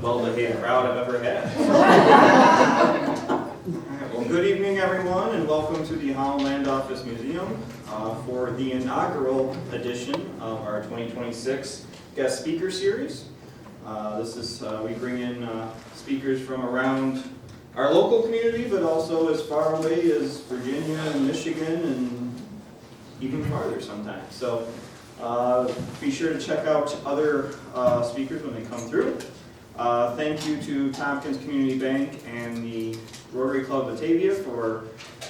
well-behaved crowd I've ever had. Well, good evening, everyone, and welcome to the Holland Land Office Museum for the inaugural edition of our 2026 guest speaker series. We bring in speakers from around our local community, but also as far away as Virginia and Michigan and even farther sometimes. So be sure to check out other speakers when they come through. Thank you to Tompkins Community Bank and the Rotary Club Batavia for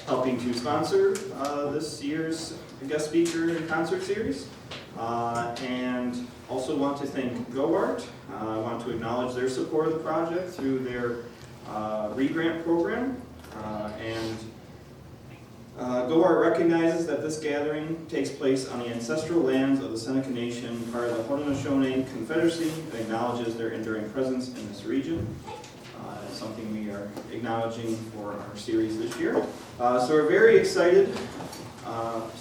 helping to sponsor this year's guest speaker and concert series. And also want to thank GoArt. I want to acknowledge their support of the project through their regrant program. GoArt recognizes that this gathering takes place on the ancestral lands of the Seneca Nation, part of the Haudenosaunee Confederacy, and acknowledges their enduring presence in this region. It's something we are acknowledging for our series this year. So we're very excited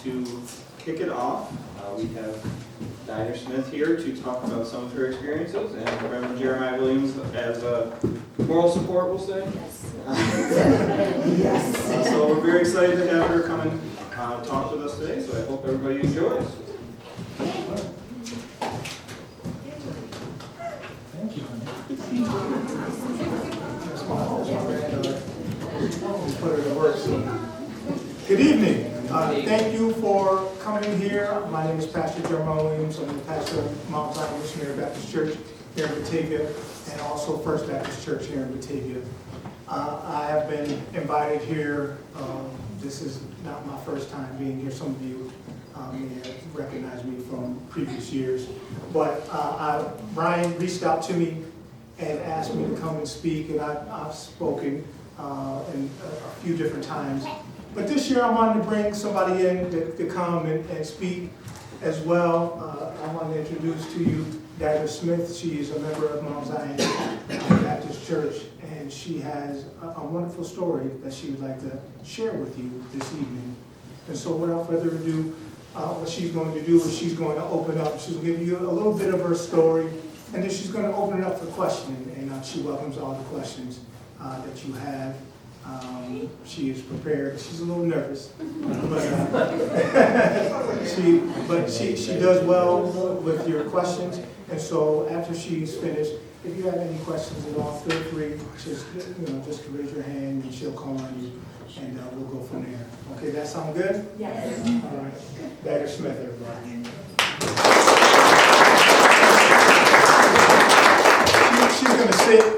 to kick it off. We have Dyder Smith here to talk about some of her experiences, and Reverend Jeremiah Williams as a moral support, we'll say. Yes. So we're very excited to have her come and talk with us today, so I hope everybody enjoys. Thank you. Put her to work soon. Good evening. Thank you for coming here. My name is Pastor Jeremiah Williams. I'm the pastor of Mount Zion Missionary Baptist Church here in Batavia, and also First Baptist Church here in Batavia. I have been invited here. This is not my first time being here. Some of you may have recognized me from previous years. But Brian reached out to me and asked me to come and speak, and I've spoken in a few different times. But this year I wanted to bring somebody in to come and speak as well. I want to introduce to you Dyder Smith. She is a member of Mount Zion Baptist Church, and she has a wonderful story that she would like to share with you this evening. And so without further ado, what she's going to do is she's going to open up. She'll give you a little bit of her story, and then she's going to open it up for questioning, and she welcomes all the questions that you have. She is prepared. She's a little nervous, but she does well with your questions. And so after she's finished, if you have any questions at all, feel free just to raise your hand, and she'll call on you, and we'll go from there. Okay, that sound good? Yes. All right. Dyder Smith, everybody. She's going to sit.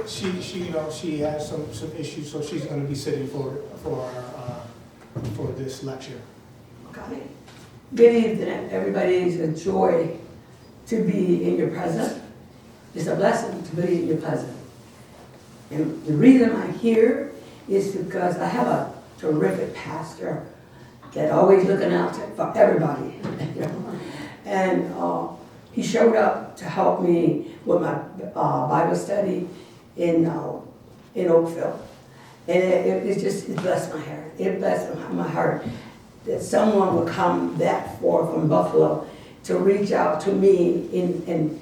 She has some issues, so she's going to be sitting for this lecture. Okay. Good evening, everybody. It's a joy to be in your presence. It's a blessing to be in your presence. And the reason I'm here is because I have a terrific pastor that always looking out for everybody. And he showed up to help me with my Bible study in Oakfield. And it blessed my heart. It blessed my heart that someone would come that far from Buffalo to reach out to me and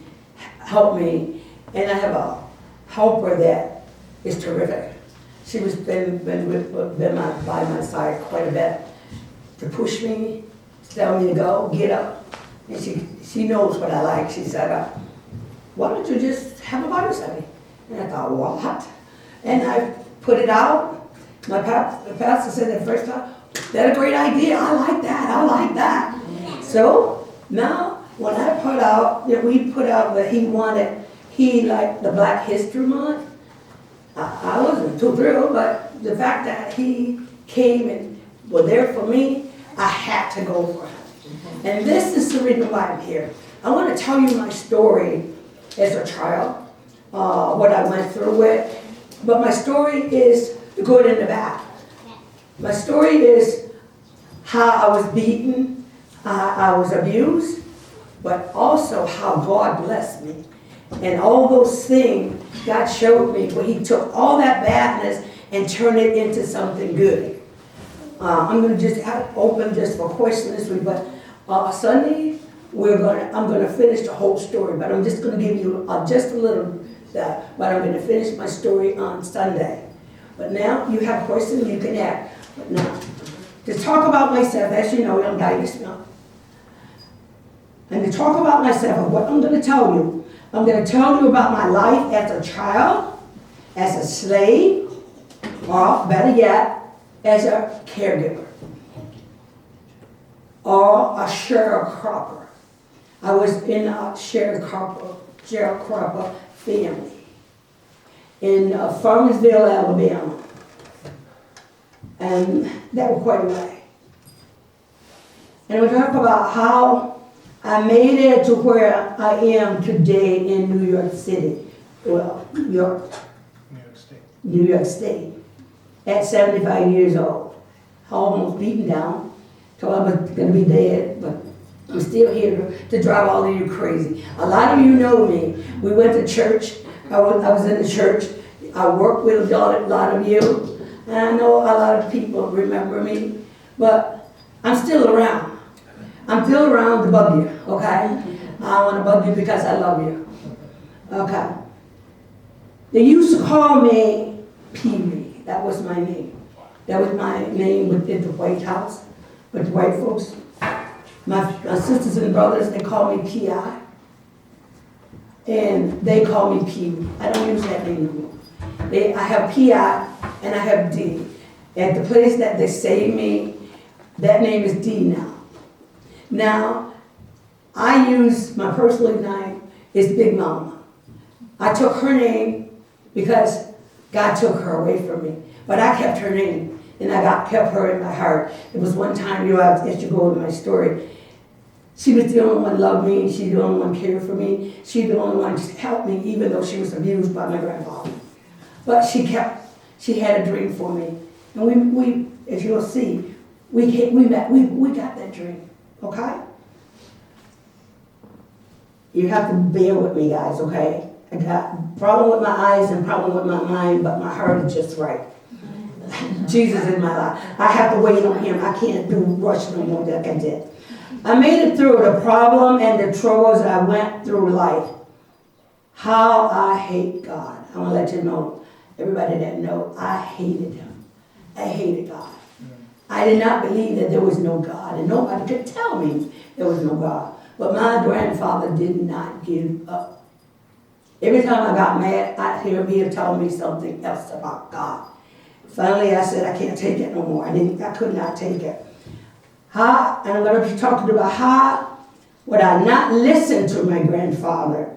help me. And I have a helper that is terrific. She was been by my side quite a bit to push me, tell me to go, get up. And she knows what I like. She said, why don't you just have a Bible study? And I thought, what? And I put it out. The pastor said the first time, that's a great idea. I like that. So now when I put out, we put out that he liked the Black History Month. I wasn't too thrilled, but the fact that he came and was there for me, I had to go for him. And this is the reason why I'm here. I want to tell you my story as a child, what I went through with. But my story is the good and the bad. My story is how I was beaten, I was abused, but also how God blessed me. And all those things God showed me where he took all that badness and turned it into something good. I'm going to just open just for questions this week, but Sunday I'm going to finish the whole story, but I'm just going to give you just a little that, but I'm going to finish my story on Sunday. But now you have questions, you can ask. But now, to talk about myself, as you know, I'm Dyder Smith. And to talk about myself, what I'm going to tell you, I'm going to tell you about my life as a child, as a slave, or better yet, as a caregiver, or a sharecropper. I was in a sharecropper family in Farmersville, Alabama. And that was quite a way. And we talk about how I made it to where I am today in New York City. Well, New York State. At 75 years old. Almost beaten down. Told I was going to be dead, but I'm still here to drive all of you crazy. A lot of you know me. We went to church. I was in the church. I worked with a lot of you. And I know a lot of people remember me. But I'm still around. I'm still around to bug you, okay? I want to bug you because I love you. Okay. They used to call me Pee-wee. That was my name. That was my name within the White House. With the white folks. My sisters and brothers, they call me P.I. And they call me Pee-wee. I don't use that name anymore. I have P.I. and I have D. At the place that they saved me, that name is D now. Now, I use my personal name is Big Mama. I took her name because God took her away from me. But I kept her name, and I kept her in my heart. It was one time, as you go into my story, she was the only one who loved me. She's the only one who cared for me. She's the only one who helped me, even though she was abused by my grandfather. But she had a dream for me. And we as you'll see, we got that dream, okay? You have to bear with me, guys, okay? I got a problem with my eyes and problem with my mind, but my heart is just right. Jesus in my life. I have to wait on him. I can't do rush no more like I did. I made it through the problem and the troubles that I went through life. How I hate God. I want to let you know, everybody that know, I hated him. I hated God. I did not believe that there was no God, and nobody could tell me there was no God. But my grandfather did not give up. Every time I got mad, I'd hear him tell me something else about God. Finally, I said, I can't take it no more. I could not take it. And I'm going to be talking about how would I not listen to my grandfather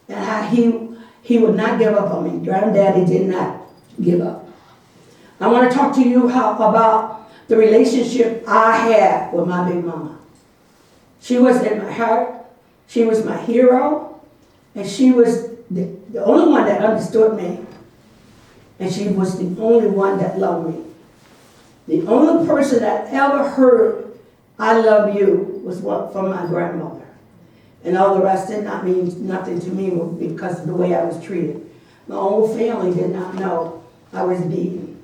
and how he would not give up on me. Granddaddy did not give up. I want to talk to you about the relationship I had with my big mama. She was in my heart. She was my hero. And she was the only one that understood me. And she was the only one that loved me. The only person that ever heard, I love you, was from my grandmother. And all the rest did not mean nothing to me because of the way I was treated. My own family did not know I was beaten.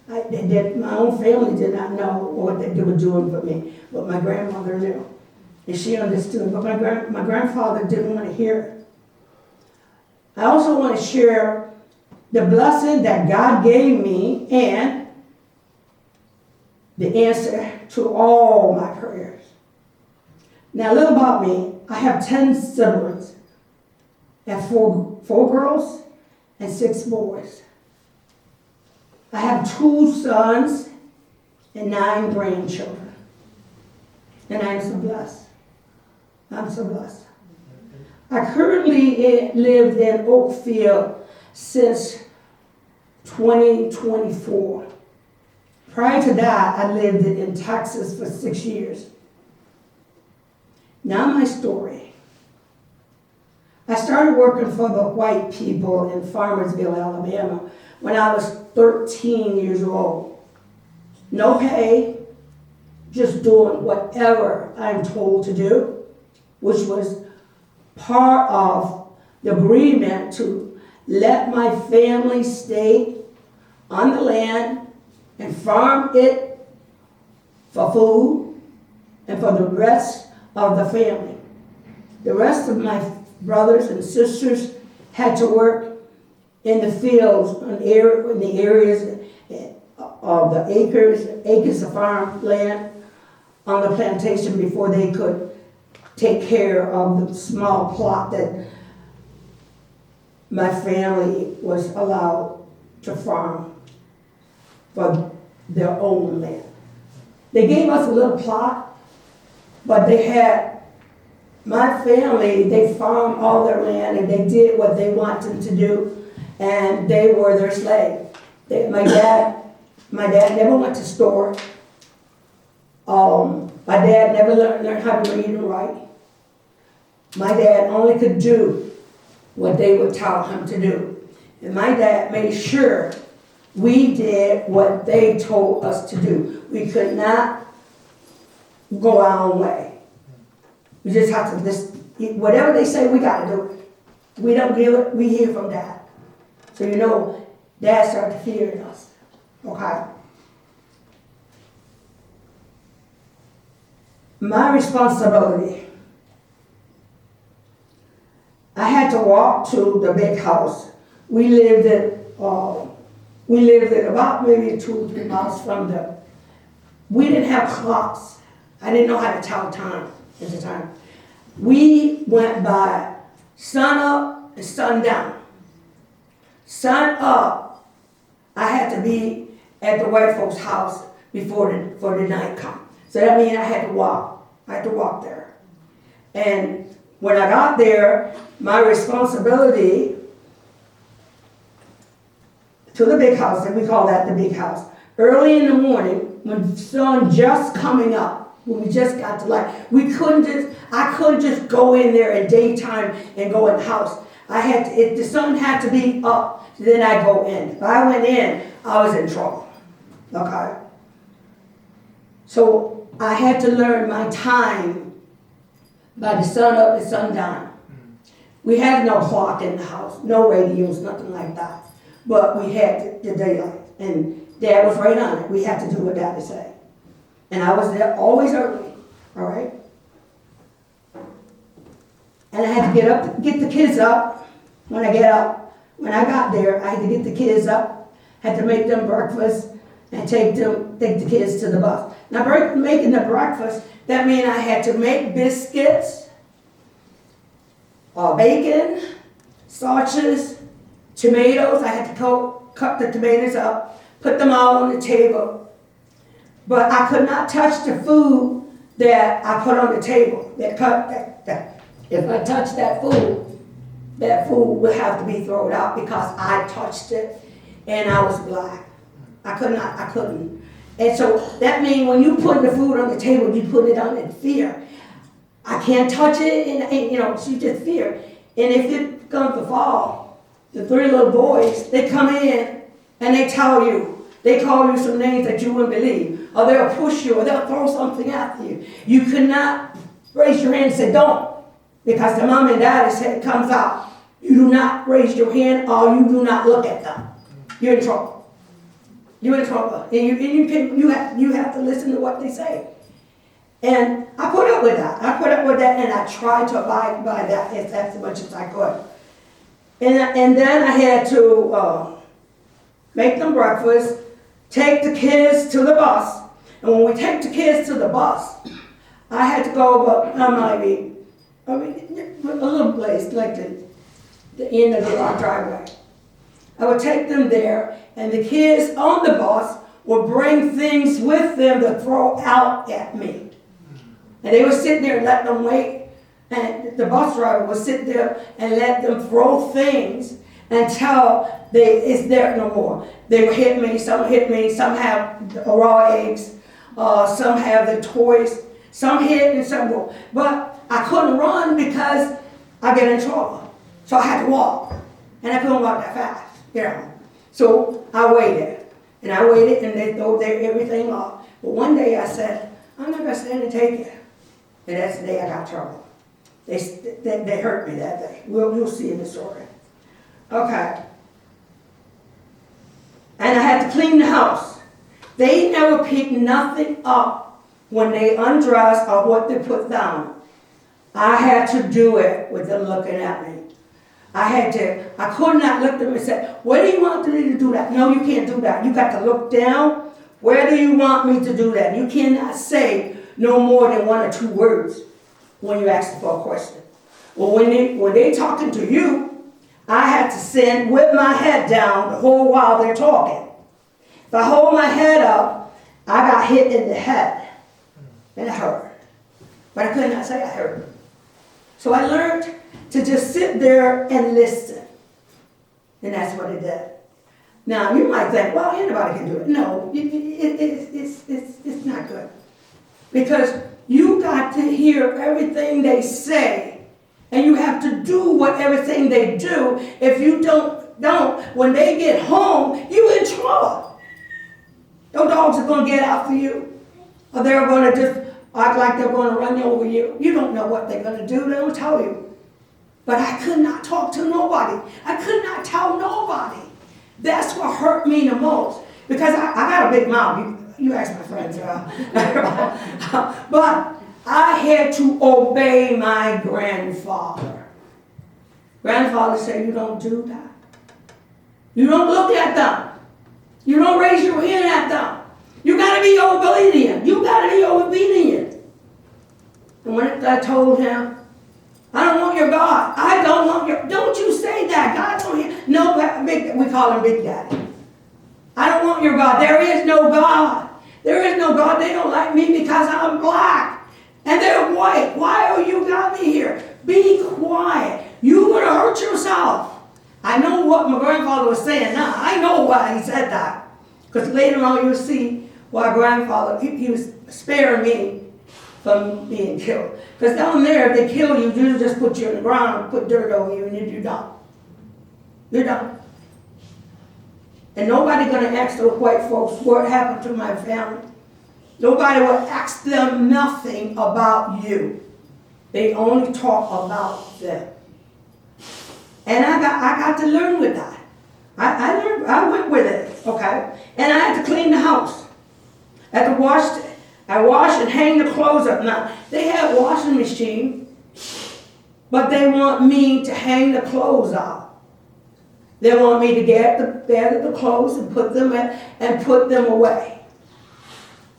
My own family did not know what they were doing for me, but my grandmother knew. And she understood, but my grandfather didn't want to hear it. I also want to share the blessing that God gave me and the answer to all my prayers. Now, a little about me. I have 10 siblings. I have four girls and 6 boys. I have 2 sons and 9 grandchildren. And I'm so blessed. I'm so blessed. I currently lived in Oakfield since 2024. Prior to that, I lived in Texas for 6 years. Now my story. I started working for the white people in Farmersville, Alabama, when I was 13 years old. No pay, just doing whatever I'm told to do, which was part of the agreement to let my family stay on the land and farm it for food and for the rest of the family. The rest of my brothers and sisters had to work in the fields, in the areas of the acres of farmland on the plantation before they could take care of the small plot that my family was allowed to farm for their own land. They gave us a little plot, but they had, my family, they farmed all their land and they did what they wanted to do, and they were their slave. My dad never went to store. My dad never learned how to read and write. My dad only could do what they would tell him to do. And my dad made sure we did what they told us to do. We could not go our own way. We just have to, whatever they say, we got to do it. We don't give it, we hear from Dad. So you know, Dad started fearing us, okay? My responsibility, I had to walk to the big house. We lived at about maybe 2 or 3 miles from there. We didn't have clocks. I didn't know how to tell time at the time. We went by sun up and sun down. Sun up, I had to be at the white folks' house before the night come. So that means I had to walk. I had to walk there. And when I got there, my responsibility to the big house, and we call that the big house. Early in the morning, when the sun just coming up, when we just got to light, I couldn't just go in there in daytime and go in the house. If the sun had to be up, then I go in. If I went in, I was in trouble, okay? So I had to learn my time by the sun up and sun down. We had no clock in the house, no radios, nothing like that. But we had the daylight, and Dad was right on it. We had to do what Dad would say. And I was there always early, all right? And I had to get the kids up when I get up. When I got there, I had to get the kids up, had to make them breakfast, and take the kids to the bus. Now, making the breakfast, that meant I had to make biscuits, bacon, sausages, tomatoes. I had to cut the tomatoes up, put them all on the table. But I could not touch the food that I put on the table. If I touched that food would have to be thrown out because I touched it and I was black. I couldn't. And so that means when you put the food on the table, you put it on in fear. I can't touch it, and she just fear. And if it comes to fall, the 3 little boys, they come in and they call you some names that you wouldn't believe. Or they'll push you, or they'll throw something after you. You cannot raise your hand and say, don't. Because the mom and daddy said it comes out. You do not raise your hand or you do not look at them. You're in trouble. You're in trouble. And you have to listen to what they say. And I put up with that. And I tried to abide by that as much as I could. And then I had to make them breakfast, take the kids to the bus. And when we take the kids to the bus, I had to go a little place like the end of our driveway. I would take them there, and the kids on the bus would bring things with them to throw out at me. And they would sit there and let them wait, and the bus driver would sit there and let them throw things until it's there no more. They would hit me, some have raw eggs, some have the toys, some hit and some go. But I couldn't run because I get in trouble. So I had to walk, and I couldn't walk that fast. So I waited, and they threw everything off. But one day I said, I'm not going to stand and take it. And that's the day I got trouble. They hurt me that day. You'll see in the story. Okay. And I had to clean the house. They never picked nothing up when they undressed or what they put down. I had to do it with them looking at me. I could not look at them and say, where do you want me to do that? No, you can't do that. You got to look down. Where do you want me to do that? You cannot say no more than 1 or 2 words when you ask for a question. Well, when they talking to you, I had to sit with my head down the whole while they're talking. If I hold my head up, I got hit in the head, and it hurt. But I could not say I hurt. So I learned to just sit there and listen. And that's what I did. Now, you might think, well, anybody can do it. No, it's not good. Because you got to hear everything they say, and you have to do what everything they do. If you don't, when they get home, you in trouble. Those dogs are going to get after you, or they're going to just act like they're going to run over you. You don't know what they're going to do. They don't tell you. But I could not talk to nobody. I could not tell nobody. That's what hurt me the most. Because I got a big mouth. You ask my friends. But I had to obey my grandfather. Grandfather said, you don't do that. You don't look at them. You don't raise your hand at them. You got to be obedient. You got to be obedient. And when I told him, I don't want your God. I don't want your... Don't you say that. God don't hear... No, we call him Big Daddy. I don't want your God. There is no God. There is no God. They don't like me because I'm black. And they're white. Why are you got me here? Be quiet. You're going to hurt yourself. I know what my grandfather was saying now. I know why he said that. Because later on you'll see why grandfather, he was sparing me from being killed. Because down there, if they kill you, you just put you in the ground, put dirt over you, and you're done. You're done. And nobody going to ask those white folks what happened to my family. Nobody will ask them nothing about you. They only talk about them. And I got to learn with that. I went with it, okay? And I had to clean the house. I had to wash it. I wash and hang the clothes up. Now, they have a washing machine, but they want me to hang the clothes out. They want me to get the bed of the clothes and put them away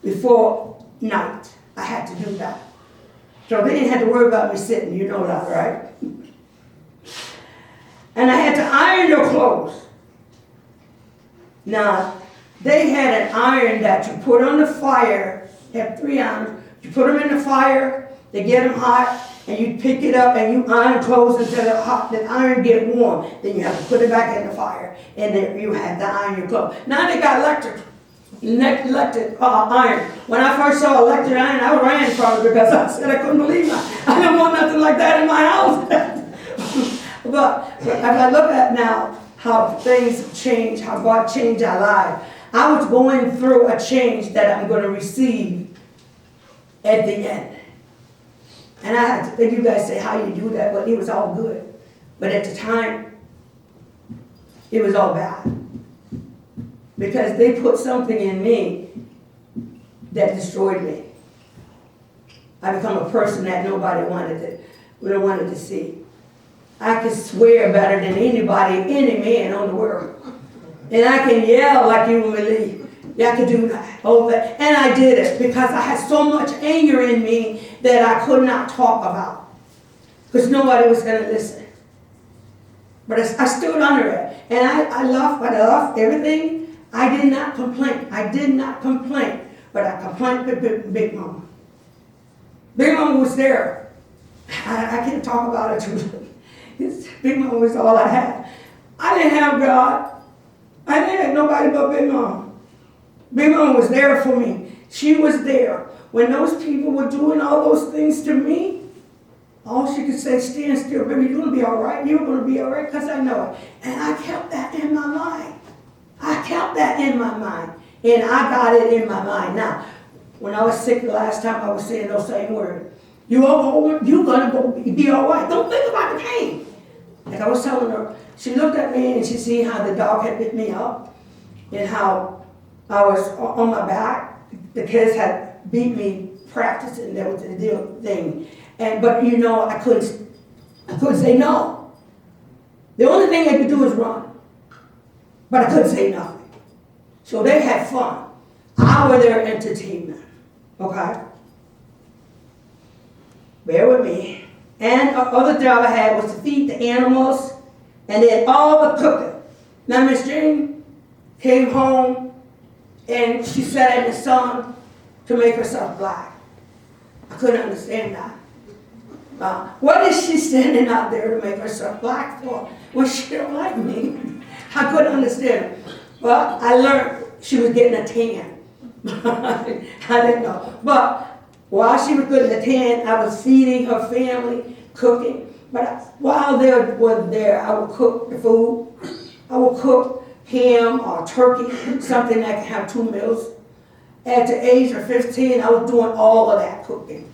before night. I had to do that. So they didn't have to worry about me sitting. You know that, right? And I had to iron your clothes. Now, they had an iron that you put on the fire. They have 3 irons. You put them in the fire, they get them hot, and you pick it up and you iron clothes until they're hot. The iron get warm. Then you have to put it back in the fire, and then you have to iron your clothes. Now they got electric iron. When I first saw electric iron, I ran from it because I said I couldn't believe it. I didn't want nothing like that in my house. But if I look at now how things change, how God changed our lives, I was going through a change that I'm going to receive at the end. And I had to, you guys say, how you do that? But it was all good. But at the time, it was all bad. Because they put something in me that destroyed me. I become a person that nobody wanted to see. I could swear better than anybody, any man on the world. And I can yell like you wouldn't believe. Yeah, I could do that. And I did it because I had so much anger in me that I could not talk about. Because nobody was going to listen. But I stood under it. And I loved everything. I did not complain. But I complained with Big Mama. Big Mama was there. I can't talk about it too much. Big Mama was all I had. I didn't have God. I didn't have nobody but Big Mama. Big Mama was there for me. She was there. When those people were doing all those things to me, all she could say, stand still, baby, you're going to be all right. You're going to be all right because I know it. And I kept that in my mind. And I got it in my mind. Now, when I was sick the last time, I was saying those same words. You're going to go be all right. Don't think about the pain. Like I was telling her, she looked at me and she seen how the dog had bit me up and how I was on my back. The kids had beat me practicing. That was the deal thing. But I couldn't say no. The only thing they could do is run. But I couldn't say nothing. So they had fun. I was their entertainment. Okay? Bear with me. And the other job I had was to feed the animals and then all the cooking. Now Miss Jane came home and she sat in the sun to make herself black. I couldn't understand that. What is she standing out there to make herself black for when she don't like me? I couldn't understand it. Well, I learned she was getting a tan. I didn't know. But while she was getting a tan, I was feeding her family, cooking. But while they were there, I would cook the food. I would cook ham or turkey, something that could have 2 meals. At the age of 15, I was doing all of that cooking.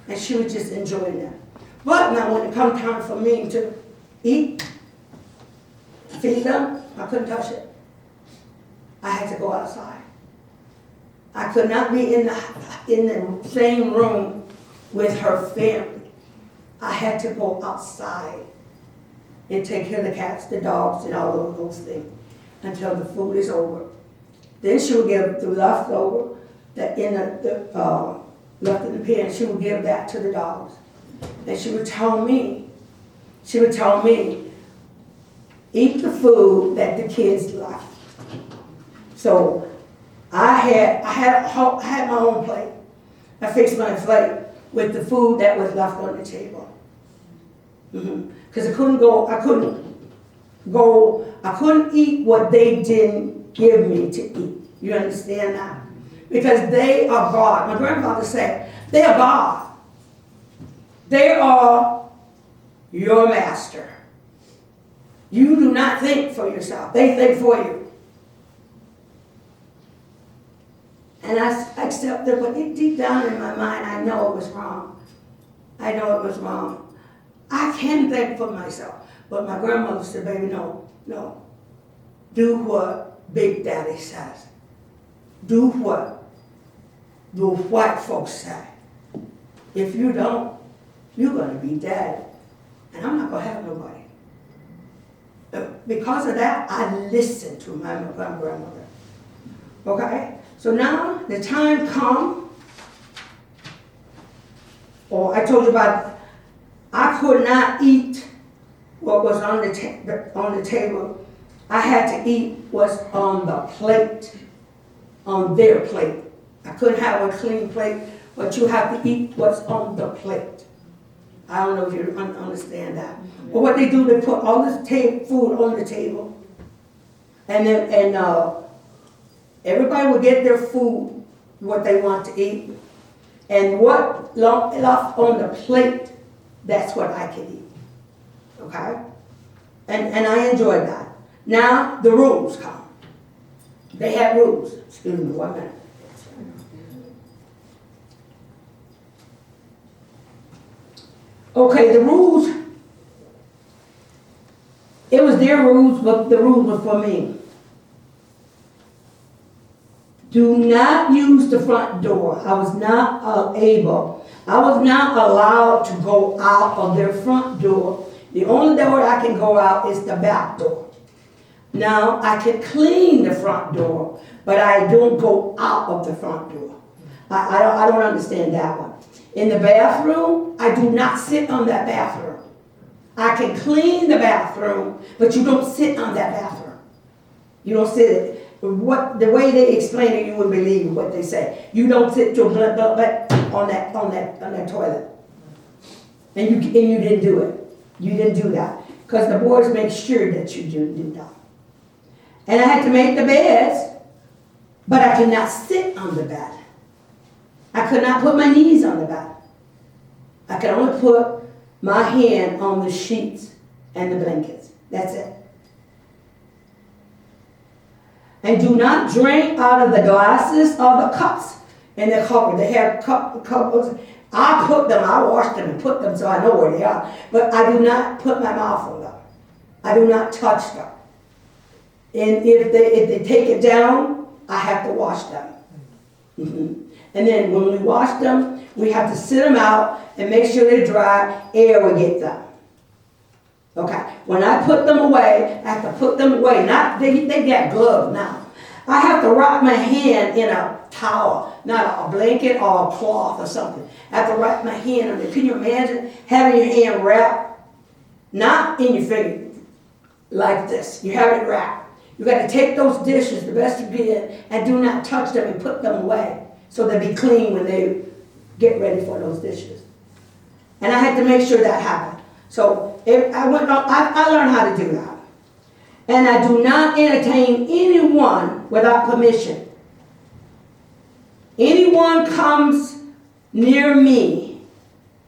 And she was just enjoying that. But now when it come time for me to eat, feed them, I couldn't touch it. I had to go outside. I could not be in the same room with her family. I had to go outside and take care of the cats, the dogs, and all of those things until the food is over. Then she would give the leftover that left in the pan. She would give that to the dogs, and she would tell me, eat the food that the kids like. So I had my own plate. I fixed my plate with the food that was left on the table. Because I couldn't eat what they didn't give me to eat. You understand that? Because they are God. My grandfather said, they are God. They are your master. You do not think for yourself. They think for you. And I accepted, but deep down in my mind, I know it was wrong. I know it was wrong. I can think for myself. But my grandmother said, baby, no. Do what Big Daddy says. Do what the white folks say. If you don't, you're going to be dead. And I'm not going to have nobody. Because of that, I listened to my grandmother. Okay? So now the time come, I told you about, I could not eat what was on the table. I had to eat what's on the plate, on their plate. I couldn't have a clean plate, but you have to eat what's on the plate. I don't know if you understand that. But what they do, they put all this food on the table, and everybody would get their food, what they want to eat, and what left on the plate, that's what I could eat. Okay? And I enjoyed that. Now the rules come. They had rules. Excuse me, 1 minute. Okay, the rules. It was their rules, but the rules were for me. Do not use the front door. I was not allowed to go out of their front door. The only door I can go out is the back door. Now, I can clean the front door, but I don't go out of the front door. I don't understand that one. In the bathroom, I do not sit on that bathroom. I can clean the bathroom, but you don't sit on that bathroom. You don't sit the way they explain it, you would believe what they say. You don't sit on that toilet. And you didn't do it. You didn't do that. Because the boys make sure that you do that. And I had to make the beds, but I could not sit on the bed. I could not put my knees on the bed. I could only put my hand on the sheets and the blankets. That's it. And do not drink out of the glasses or the cups in the cupboard. They have cupboards. I wash them and put them so I know where they are. But I do not put my mouth on them. I do not touch them. And if they take it down, I have to wash them. And then when we wash them, we have to sit them out and make sure they're dry. Air will get them. Okay, when I put them away, I have to put them away. Not they got gloves now. I have to wrap my hand in a towel, not a blanket or a cloth or something. I have to wrap my hand on it. Can you imagine having your hand wrapped, not in your finger, like this? You have it wrapped. You got to take those dishes the best you can and do not touch them and put them away so they'll be clean when they get ready for those dishes. And I had to make sure that happened. So if I learned how to do that. And I do not entertain anyone without permission. Anyone comes near me,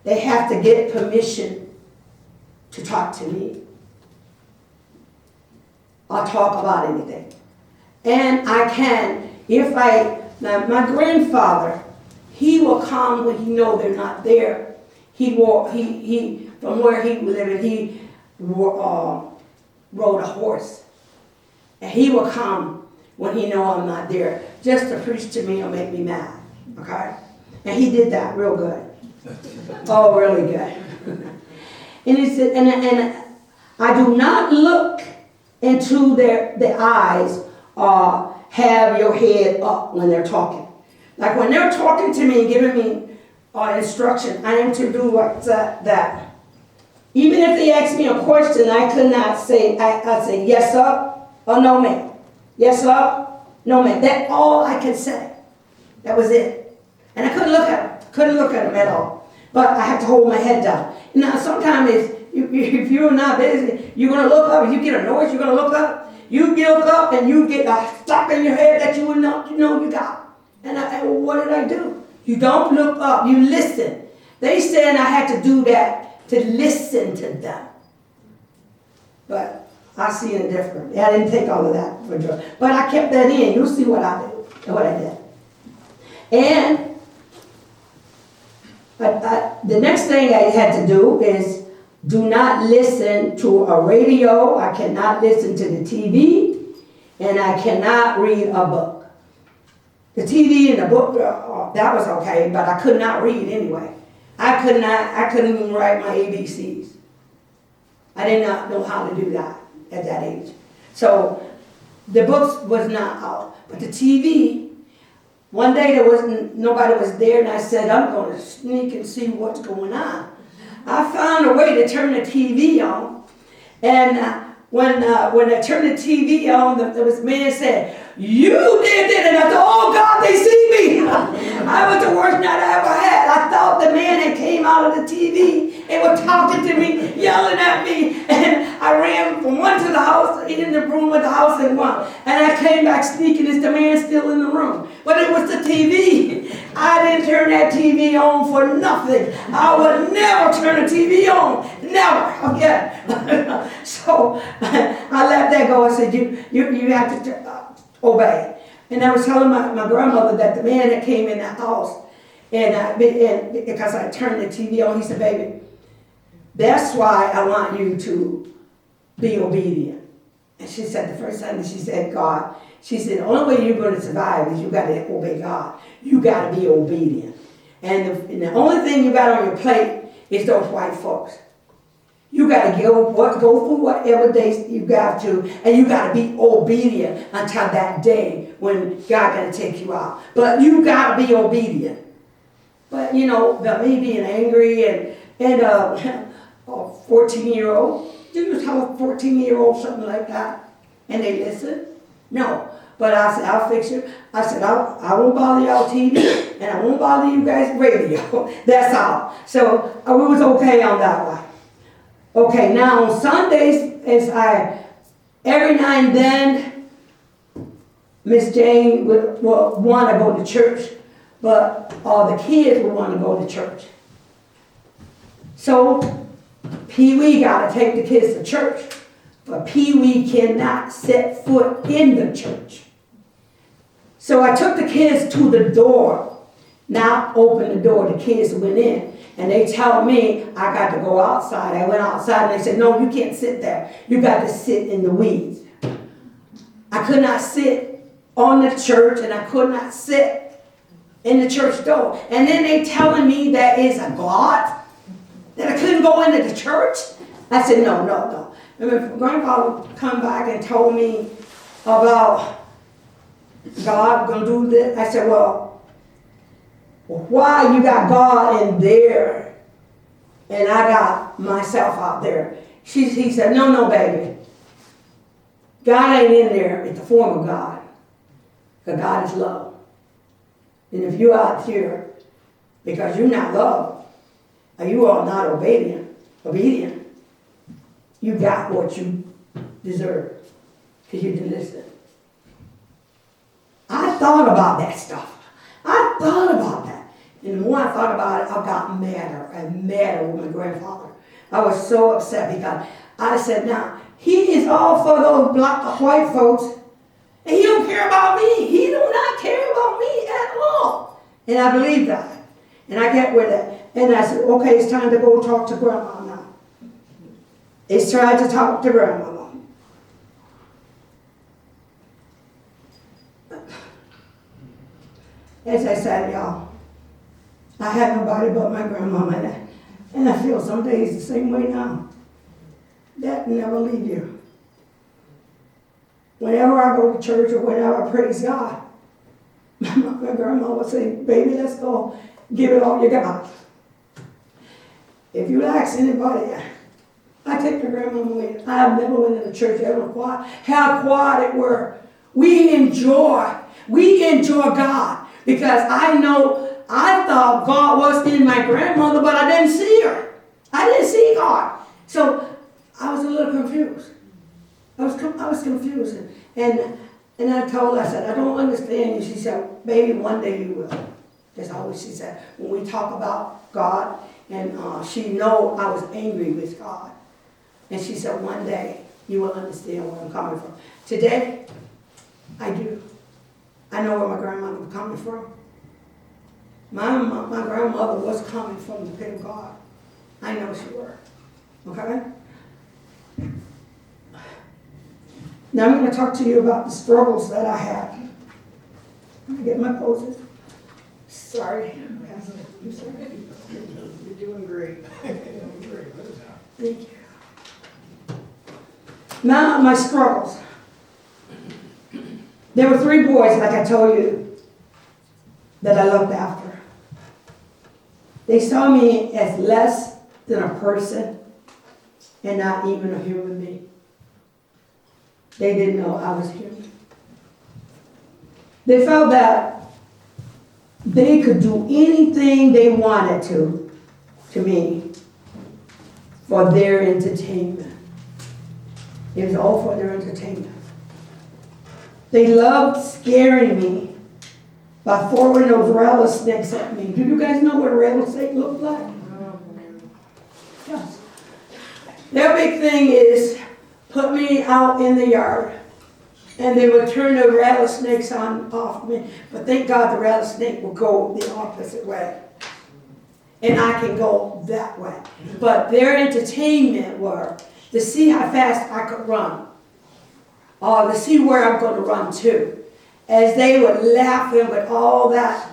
they have to get permission to talk to me or talk about anything. And I can, now my grandfather, he will come when he know they're not there. From where he was living, he rode a horse. And he will come when he know I'm not there, just to preach to me or make me mad, okay? And he did that real good. Oh, really good. And he said, and I do not look into their eyes or have your head up when they're talking. Like when they're talking to me and giving me instruction, I am to do that. Even if they ask me a question, I could not say, I say yes sir or no ma'am. Yes sir, no ma'am. That's all I could say. That was it. And I couldn't look at them at all. But I have to hold my head down. Now sometimes if you're not busy, you're going to look up. If you get a noise, you're going to look up. You look up and you get a stuff in your head that you would not know you got. And what did I do? You don't look up. You listen. They said I had to do that, to listen to them. But I see it different. I didn't take all of that for joy. But I kept that in. You'll see what I did. And the next thing I had to do is do not listen to a radio. I cannot listen to the TV. And I cannot read a book. The TV and the book, that was okay, but I could not read anyway. I couldn't even write my ABCs. I did not know how to do that at that age. So the books was not out. But the TV, one day nobody was there, and I said, I'm going to sneak and see what's going on. I found a way to turn the TV on. And when I turned the TV on, there was a man said, you did it. And I thought, oh God, they see me. I was the worst night I ever had. I thought the man that came out of the TV and was talking to me, yelling at me. And I ran from one to the house, in the room with the house in one. And I came back sneaking. Is the man still in the room? But it was the TV. I didn't turn that TV on for nothing. I would never turn the TV on. Never again. So I let that go. I said, you have to obey. And I was telling my grandmother that the man that came in the house, and because I turned the TV on, he said, baby, that's why I want you to be obedient. And she said, the first time she said God, she said, the only way you're going to survive is you got to obey God. You got to be obedient. And the only thing you got on your plate is those white folks. You got to go through whatever days you got to, and you got to be obedient until that day when God going to take you out. But you got to be obedient. But me being angry and a 14-year-old, you just tell a 14-year-old something like that, and they listen? No. But I said, I'll fix it. I said, I won't bother y'all TV, and I won't bother you guys radio. That's all. So we was okay on that one. Okay, now on Sundays, every now and then, Miss Jane would want to go to church, but all the kids would want to go to church. So Pee-wee got to take the kids to church, but Pee-wee cannot set foot in the church. So I took the kids to the door, not opened the door, the kids went in. And they tell me I got to go outside. I went outside and they said, no, you can't sit there. You got to sit in the weeds. I could not sit on the church and I could not sit in the church door. And then they telling me that is a God, that I couldn't go into the church. I said, no, no, no. And my grandfather come back and told me about God gonna do this. I said, well, why you got God in there and I got myself out there? He said, no, no, baby. God ain't in there in the form of God. Because God is love. And if you're out here because you're not loved, or you are not obedient, you got what you deserve because you didn't listen. I thought about that stuff. I thought about that. And the more I thought about it, I got madder and madder with my grandfather. I was so upset because I said, now, he is all for those black, white folks, and he don't care about me. He do not care about me at all. And I believe that. And I get with it. And I said, okay, it's time to go talk to Grandma now. It's time to talk to Grandma. As I said, y'all, I had nobody but my grandmama, and I feel some days the same way now. That never leave you. Whenever I go to church or whenever I praise God, my grandma would say, baby, let's go, give it all you got. If you ask anybody, I take my grandmama with. I have never went in the church ever how quiet it were. We enjoy God. Because I thought God was in my grandmother, but I didn't see her. I didn't see God. So I was a little confused. I was confused. And I told her, I said, I don't understand you. She said, baby, one day you will. That's always she said. When we talk about God, and she know I was angry with God. And she said, one day you will understand where I'm coming from. Today, I do. I know where my grandmother was coming from. My grandmother was coming from the pit of God. I know she were. Okay? Now I'm going to talk to you about the struggles that I had. Let me get my poses. Sorry. I'm sorry. You're doing great. You're doing great. Good job. Thank you. Now my struggles. There were 3 boys, like I told you, that I looked after. They saw me as less than a person and not even a human being. They didn't know I was human. They felt that they could do anything they wanted to me for their entertainment. It was all for their entertainment. They loved scaring me by throwing those rattlesnakes at me. Do you guys know what a rattlesnake looks like? Yes. Their big thing is put me out in the yard and they would turn the rattlesnakes off me. But thank God the rattlesnake will go the opposite way. And I can go that way. But their entertainment were to see how fast I could run. Or to see where I'm going to run to. As they were laughing with all that,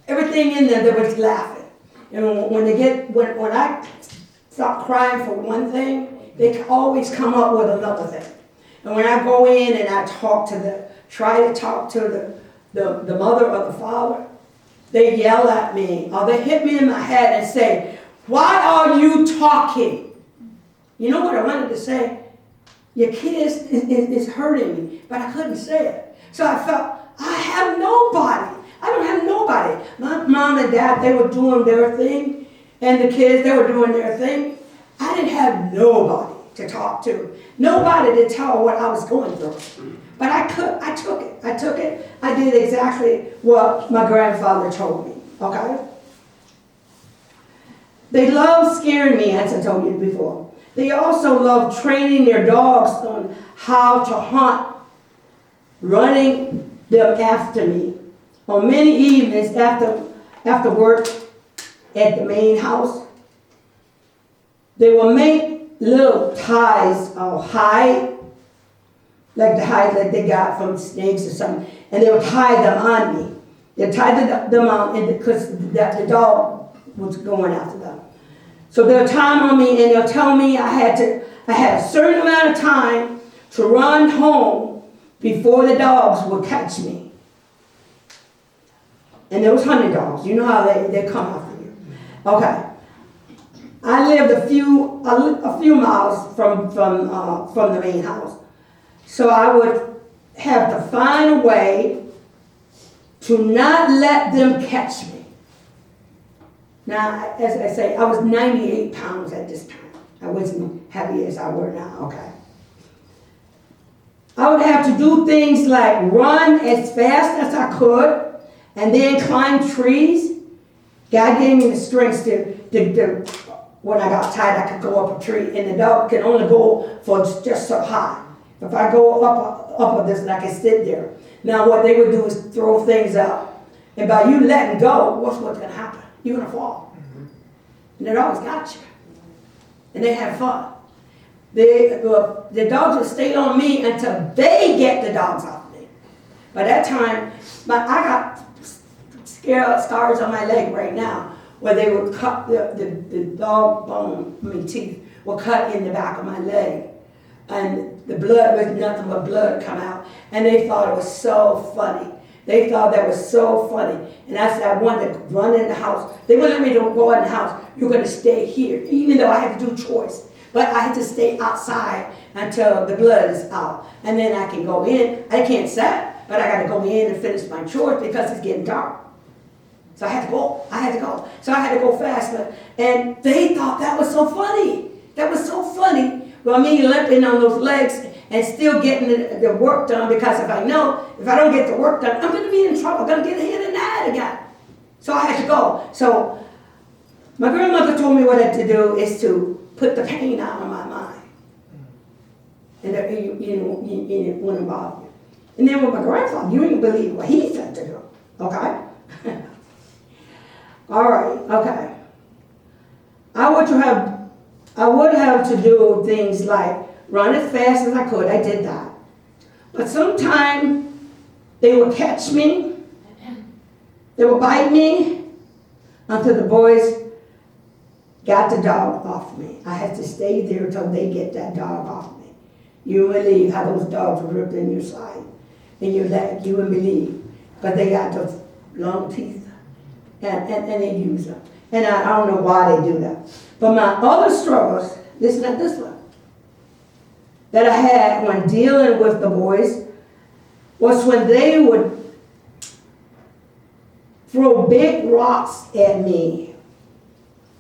everything in them, they was laughing. And when I stop crying for one thing, they always come up with another thing. And when I go in and I try to talk to the mother or the father, they yell at me, or they hit me in my head and say, why are you talking? You know what I wanted to say? Your kid is hurting me, but I couldn't say it. So I felt, I have nobody. I don't have nobody. My mom and dad, they were doing their thing, and the kids, they were doing their thing. I didn't have nobody to talk to. Nobody to tell what I was going through. But I took it. I did exactly what my grandfather told me, okay? They love scaring me, as I told you before. They also love training their dogs on how to hunt, running them after me. On many evenings after work at the main house, they will make little ties of hide, like the hide that they got from snakes or something, and they would tie them on me. They tied them on because the dog was going after them. So So they'll time on me and they'll tell me I had a certain amount of time to run home before the dogs would catch me. And there was hunting dogs. You know how they come after you. Okay. I lived a few miles from the main house. So I would have to find a way to not let them catch me. Now, as I say, I was 98 pounds at this time. I wasn't heavy as I were now, okay. I would have to do things like run as fast as I could and then climb trees. God gave me the strength to when I got tired, I could go up a tree, and the dog can only go for just so high. If I go up this, I can sit there. Now, what they would do is throw things out. And by you letting go, what's going to happen? You're going to fall. And the dogs got you. And they have fun. The dogs will stay on me until they get the dogs off me. By that time, I got scars on my leg right now where they would cut the dog bone, teeth were cut in the back of my leg. And the blood was nothing but blood come out. And they thought it was so funny. They thought that was so funny. And I said, I wanted to run in the house. They wouldn't let me go in the house. You're going to stay here, even though I had to do chores. But I had to stay outside until the blood is out. And then I can go in. I can't sit, but I got to go in and finish my chores because it's getting dark. So I had to go. So I had to go faster. And they thought that was so funny. That was so funny. Well, me limping on those legs and still getting the work done, because if I don't get the work done, I'm going to be in trouble. I'm going to get hit in the head again. So I had to go. So my grandmother told me what I had to do is to put the pain out of my mind. And it wouldn't bother you. And then with my grandfather, you ain't believe what he said to do. Okay? All right, okay. I would have to do things like run as fast as I could. I did that. But sometimes they would catch me. They would bite me until the boys got the dog off me. I had to stay there until they get that dog off me. You wouldn't believe how those dogs were ripped in your side, in your leg. You wouldn't believe. But they got those long teeth, and they use them. And I don't know why they do that. But my other struggles, listen to this one, that I had when dealing with the boys was when they would throw big rocks at me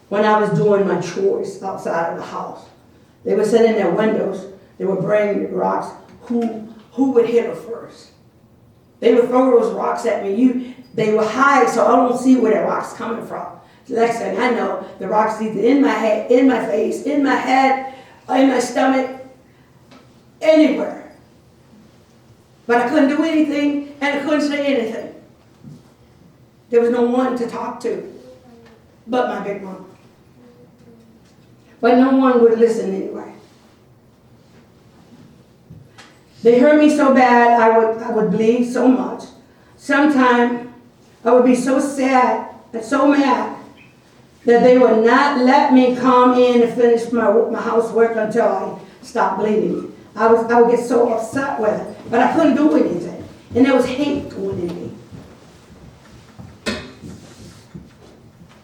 when I was doing my chores outside of the house. They would sit in their windows, they would bring rocks. Who would hit her first? They would throw those rocks at me. They were high, so I don't see where the rock's coming from. The next thing I know, the rock's either in my head, in my face, in my head, in my stomach, anywhere. But I couldn't do anything, and I couldn't say anything. There was no one to talk to but my big mom. But no one would listen anyway. They hurt me so bad, I would bleed so much. Sometimes I would be so sad and so mad that they would not let me come in and finish my housework until I stopped bleeding. I would get so upset with it, but I couldn't do anything. And there was hate going in me.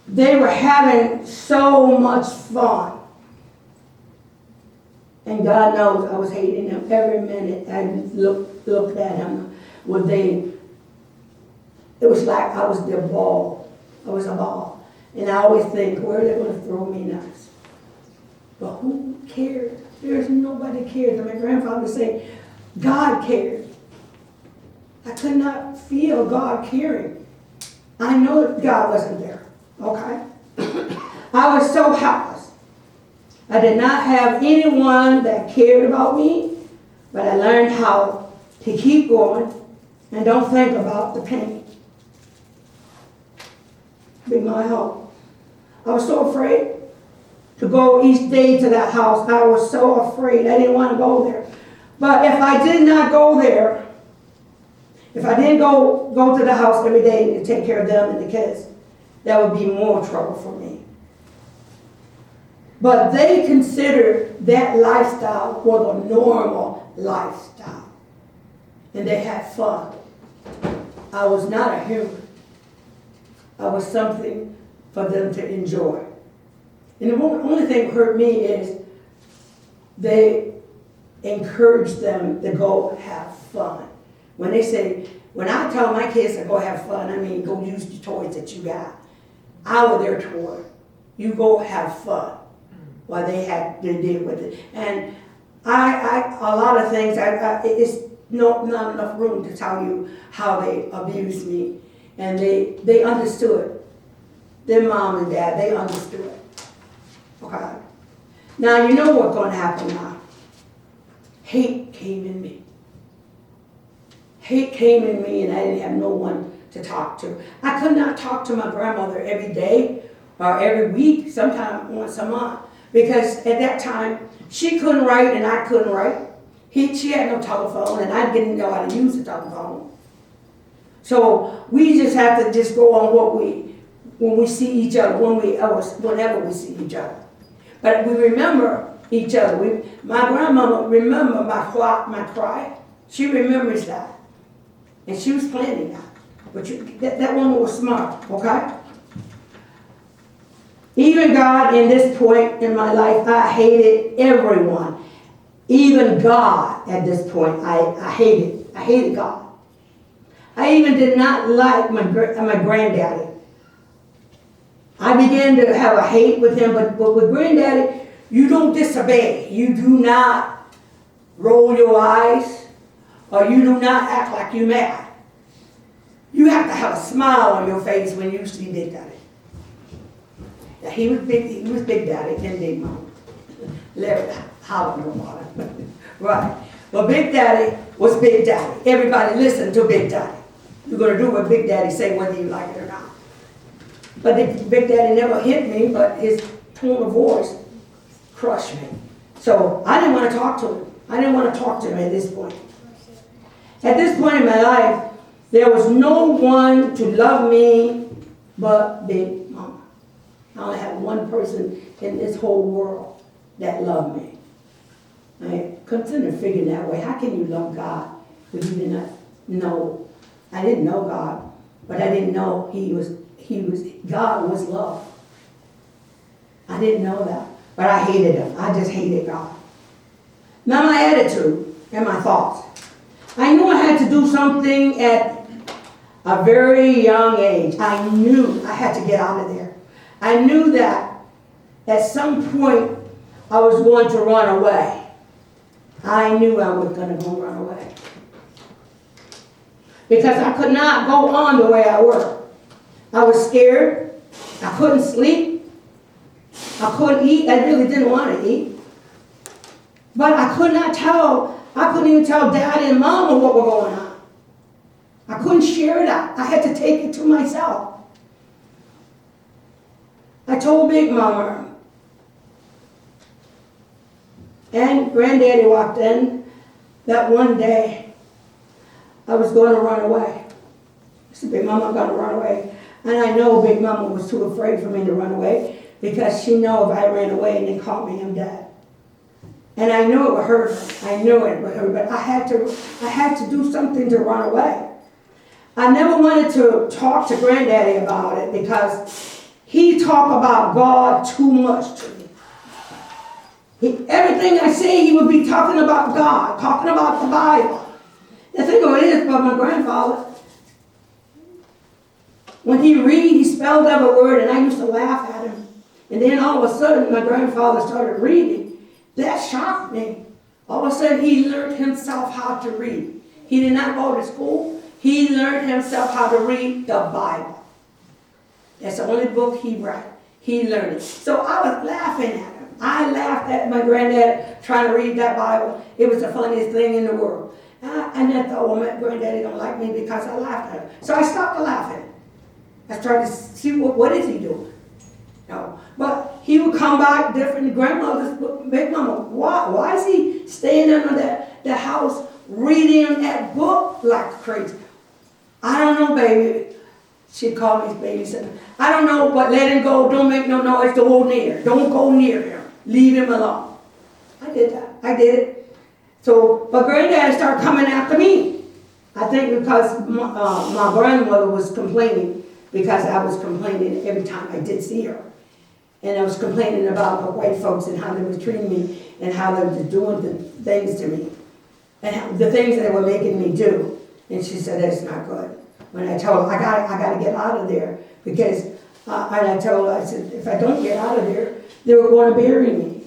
They were having so much fun. And God knows I was hating them every minute. I looked at them. It was like I was their ball. I was a ball. And I always think, where are they going to throw me next? But who cared? There's nobody cared. And my grandfather would say, God cared. I could not feel God caring. I know that God wasn't there. Okay? I was so helpless. I did not have anyone that cared about me, but I learned how to keep going and don't think about the pain. Be my help. I was so afraid to go each day to that house. I was so afraid. I didn't want to go there. But if I did not go there, if I didn't go to the house every day to take care of them and the kids, that would be more trouble for me. But they considered that lifestyle was a normal lifestyle. And they had fun. I was not a human. I was something for them to enjoy. And the only thing that hurt me is they encouraged them to go have fun. When I tell my kids to go have fun, I mean go use the toys that you got. I was their toy. You go have fun. While they did with it. And a lot of things, it's not enough room to tell you how they abused me. And they understood. Their mom and dad, they understood. Okay. Now you know what's going to happen now. Hate came in me. Hate came in me, and I didn't have no one to talk to. I could not talk to my grandmother every day or every week, sometimes once a month, because at that time she couldn't write and I couldn't write. She had no telephone, and I didn't know how to use the telephone. So we just have to just go on when we see each other, whenever we see each other. But we remember each other. My grandmama remembered my cry. She remembers that. And she was planning that. But that woman was smart, okay? Even God, in this point in my life, I hated everyone. Even God, at this point, I hated God. I even did not like my granddaddy. I began to have a hate with him, but with granddaddy, you don't disobey. You do not roll your eyes, or you do not act like you're mad. You have to have a smile on your face when you see Big Daddy. Now, he was Big Daddy and Big Mama. Larry hollering about it. Right. Well, Big Daddy was Big Daddy. Everybody listened to Big Daddy. You're going to do what Big Daddy say whether you like it or not. But Big Daddy never hit me, but his tone of voice crushed me. So I didn't want to talk to him. I didn't want to talk to him at this point. At this point in my life, there was no one to love me but Big Mama. I only had one person in this whole world that loved me. I considered figuring that way. How can you love God when you did not know? I didn't know God, but I didn't know God was love. I didn't know that, but I hated him. I just hated God. Now my attitude and my thoughts. I knew I had to do something at a very young age. I knew I had to get out of there. I knew that at some point I was going to run away. I knew I was going to go run away. Because I could not go on the way I were. I was scared. I couldn't sleep. I couldn't eat. I really didn't want to eat. But I couldn't even tell Dad and Mama what was going on. I couldn't share that. I had to take it to myself. I told Big Mama, and Granddaddy walked in that one day I was going to run away. I said, Big Mama, I'm going to run away. And I know Big Mama was too afraid for me to run away because she knew if I ran away and they caught me, I'm dead. And I knew it would hurt her. I knew it would hurt her, but I had to do something to run away. I never wanted to talk to Granddaddy about it because he talked about God too much to me. Everything I say, he would be talking about God, talking about the Bible. The thing of it is, but my grandfather, when he read, he spelled every word, and I used to laugh at him. And then all of a sudden, my grandfather started reading. That shocked me. All of a sudden, he learned himself how to read. He did not go to school. He learned himself how to read the Bible. That's the only book he read. He learned it. So I was laughing at him. I laughed at my granddad trying to read that Bible. It was the funniest thing in the world. And I thought, well, my granddaddy don't like me because I laughed at him. So I stopped laughing. I started to see what is he doing. No. But he would come back different grandmothers, Big Mama, why is he staying under the house reading that book like crazy? I don't know, baby. She'd call me his babysitter. I don't know, but let him go. Don't make no noise. Don't go near him. leave him alone. I did that. I did it. So, but granddad started coming after me. I think because my grandmother was complaining because I was complaining every time I did see her. And I was complaining about the white folks and how they were treating me and how they were doing the things to me. And the things they were making me do. And she said, that's not good. When I told her, I got to get out of there. Because, and I told her, I said, if I don't get out of there, they were going to bury me.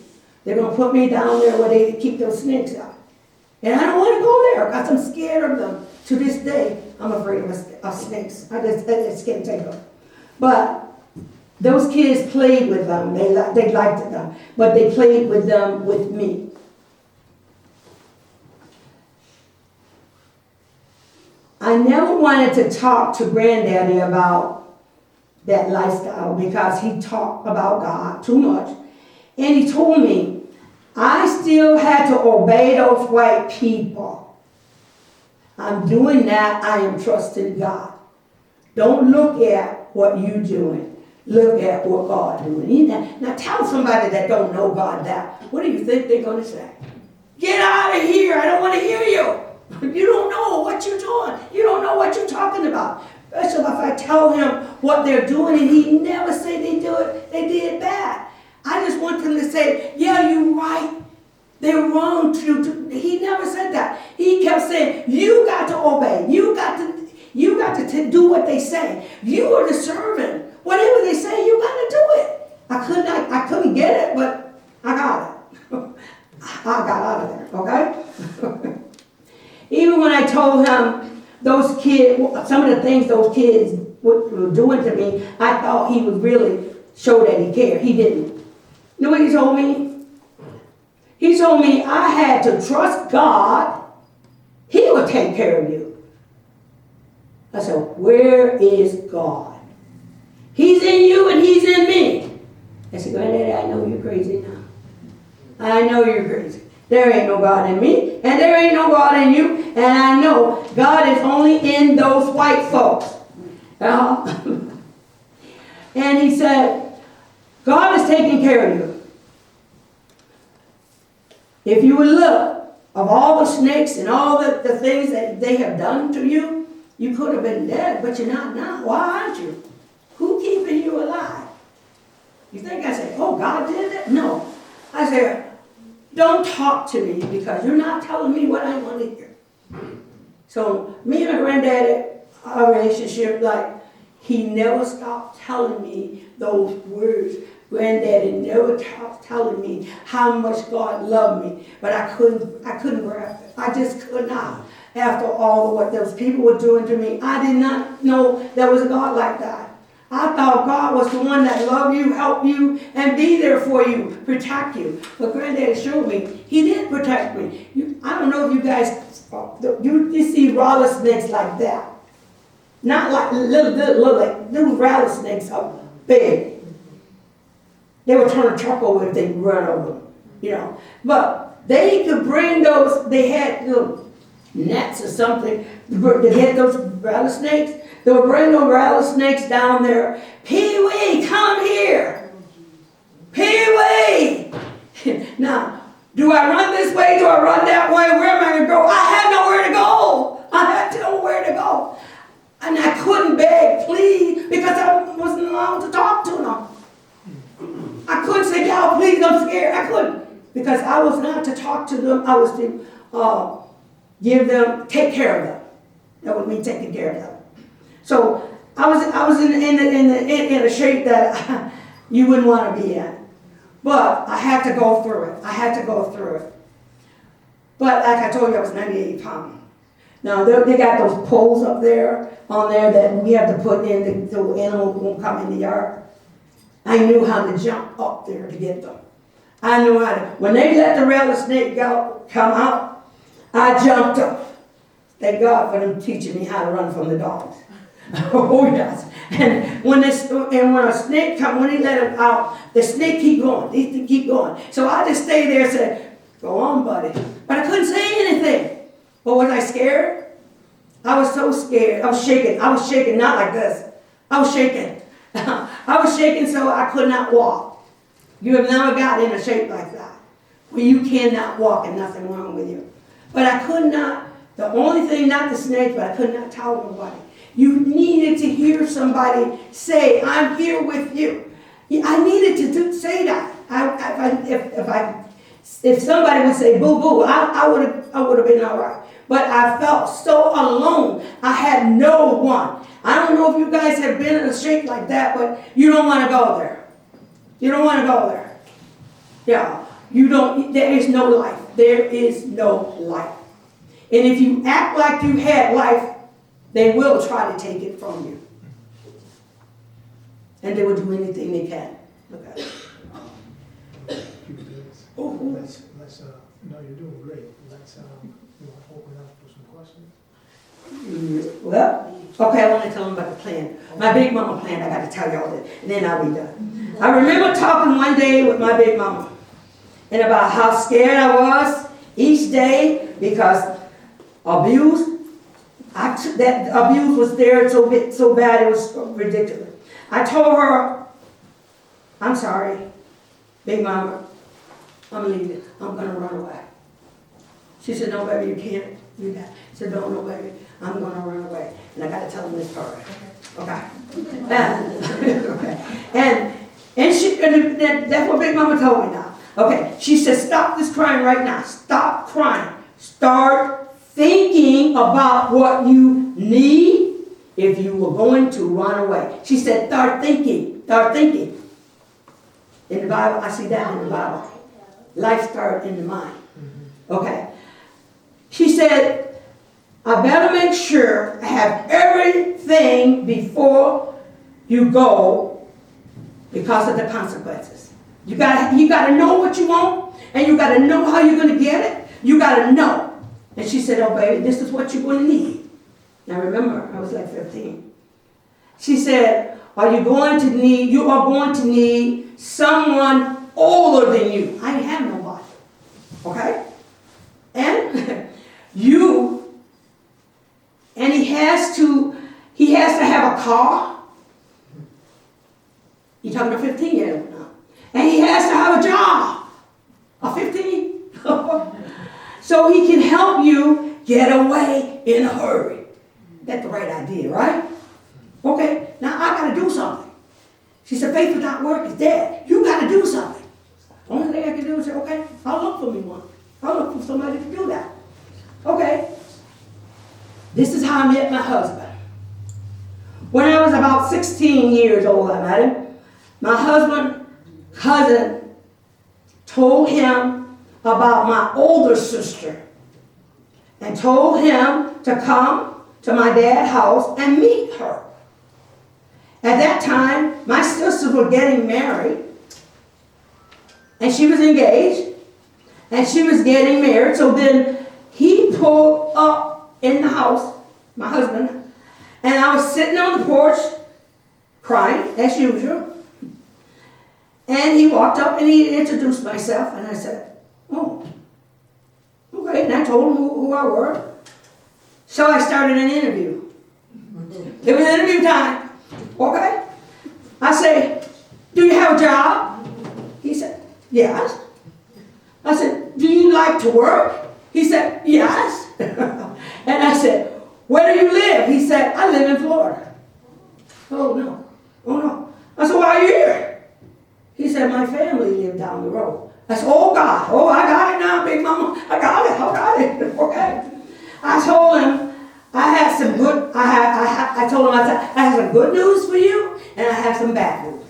They're going to put me down there where they keep those snakes out. And I don't want to go there because I'm scared of them. To this day, I'm afraid of snakes. I just can't take them. But those kids played with them. They liked them. But they played with them with me. I never wanted to talk to Granddaddy about that lifestyle because he talked about God too much. And he told me, I still had to obey those white people. I'm doing that. I am trusting God. Don't look at what you're doing. Look at what God doing. Now tell somebody that don't know God that. What do you think they're going to say? Get out of here. I don't want to hear you. You don't know what you're doing. You don't know what you're talking about. Especially if I tell him what they're doing and he never say they did bad. I just want them to say, yeah, you're right. They're wrong. He never said that. He kept saying, you got to obey. You got to do what they say. You are the servant. Whatever they say, you got to do it. I couldn't get it, but I got it. I got out of there, okay? Even when I told him those kids, some of the things those kids were doing to me, I thought he would really show that he cared. He didn't. You know what he told me? He told me I had to trust God. He will take care of you. I said, where is God? He's in you and he's in me. I said, Granddaddy, I know you're crazy now. I know you're crazy. There ain't no God in me, and there ain't no God in you, and I know God is only in those white folks. And he said, God is taking care of you. If you would look of all the snakes and all the things that they have done to you, you could have been dead, but you're not now. Why aren't you? Who keeping you alive? You think I said, oh, God did that? No. I said, don't talk to me because you're not telling me what I want to hear. So me and my granddaddy, our relationship, like, he never stopped telling me those words. Granddaddy never stopped telling me how much God loved me, but I couldn't grasp it. I just could not. After all of what those people were doing to me, I did not know there was a God like that. I thought God was the one that loved you, helped you, and be there for you, protect you. But Granddaddy showed me he didn't protect me. I don't know if you guys, you see rattlesnakes like that. Not like little rattlesnakes are big. They would turn a truck over if they run over them, you know. But they could bring those, they had little nets or something to get those rattlesnakes. They would bring those rattlesnakes down there. Pee-wee, come here. Pee-wee. Now, do I run this way? Do I run that way? Where am I going to go? I had nowhere to go. I had nowhere to go. And I couldn't beg, please, because I wasn't allowed to talk to them. I couldn't say, y'all, please, I'm scared. I couldn't. Because I was not to talk to them. I was to give them, take care of them. That was me taking care of them. So I was in a shape that you wouldn't want to be in. But I had to go through it. I had to go through it. But like I told you, I was 98 pounds. Now they got those poles up there, on there that we have to put in so animals won't come in the yard. I knew how to jump up there to get them. I knew how to, when they let the rattlesnake come out, I jumped up. Thank God for them teaching me how to run from the dogs. Oh yes. And when a snake come, when he let him out, the snake keep going. They keep going. So I just stay there and said, go on, buddy. But I couldn't say anything. But was I scared? I was so scared. I was shaking. I was shaking, not like this. I was shaking. I was shaking so I could not walk. You have never gotten in a shape like that, where you cannot walk and nothing wrong with you. But I could not, the only thing, not the snakes, but I could not tell nobody. You needed to hear somebody say, I'm here with you. I needed to say that. If somebody would say boo boo, I would have been all right. But I felt so alone. I had no one. I don't know if you guys have been in a shape like that, but you don't want to go there. You don't want to go there. Yeah, you don't. There is no life. There is no life. And if you act like you had life, they will try to take it from you. And they will do anything they can. Okay. No, you're doing great. Let's, you want to open up for some questions? Well, okay, I want to tell them about the plan. My big mama plan, I got to tell y'all that, and then I'll be done. I remember talking one day with my big mama, and about how scared I was each day because abuse, that abuse was there so bad it was ridiculous. I told her, I'm sorry, big mama, I'm leaving. I'm going to run away. She said, no, baby, you can't do that. I said, no, baby, I'm going to run away. And I got to tell them this story. Okay. And that's what Big Mama told me now. Okay. She said, stop this crying right now. Stop crying. Start thinking about what you need if you were going to run away. She said, start thinking. Start thinking. In the Bible, I see that in the Bible. Life starts in the mind. Okay. She said, I better make sure I have everything before you go because of the consequences. You gotta know what you want, and you gotta know how you're gonna get it. You gotta know. And she said, oh baby, this is what you're gonna need. Now remember, I was like 15. She said, you are going to need someone older than you. I ain't have nobody. Okay? And he has to have a car. You're talking about 15 years old now. And he has to have a job. A 15. So he can help you get away in a hurry. That's the right idea, right? Okay, now I got to do something. She said, faith without work is dead. You got to do something. Only thing I can do is say, okay, I'll look for me one. I'll look for somebody to do that. Okay. This is how I met my husband. When I was about 16 years old, I met him. My husband's cousin told him about my older sister and told him to come to my dad's house and meet her. At that time, my sisters were getting married, and she was engaged, and she was getting married. So then he pulled up in the house, my husband, and I was sitting on the porch crying, as usual. And he walked up and he introduced myself, and I said, oh, okay. And I told him who I were. So I started an interview. It was interview time. Okay? I say, do you have a job? He said, yes. I said, do you like to work? He said, yes. And I said, where do you live? He said, I live in Florida. Oh, no. Oh, no. I said, why are you here? He said, my family lived down the road. I said, oh, God. Oh, I got it now, big mama. I got it. Okay. I told him, I told him, I have some good news for you, and I have some bad news.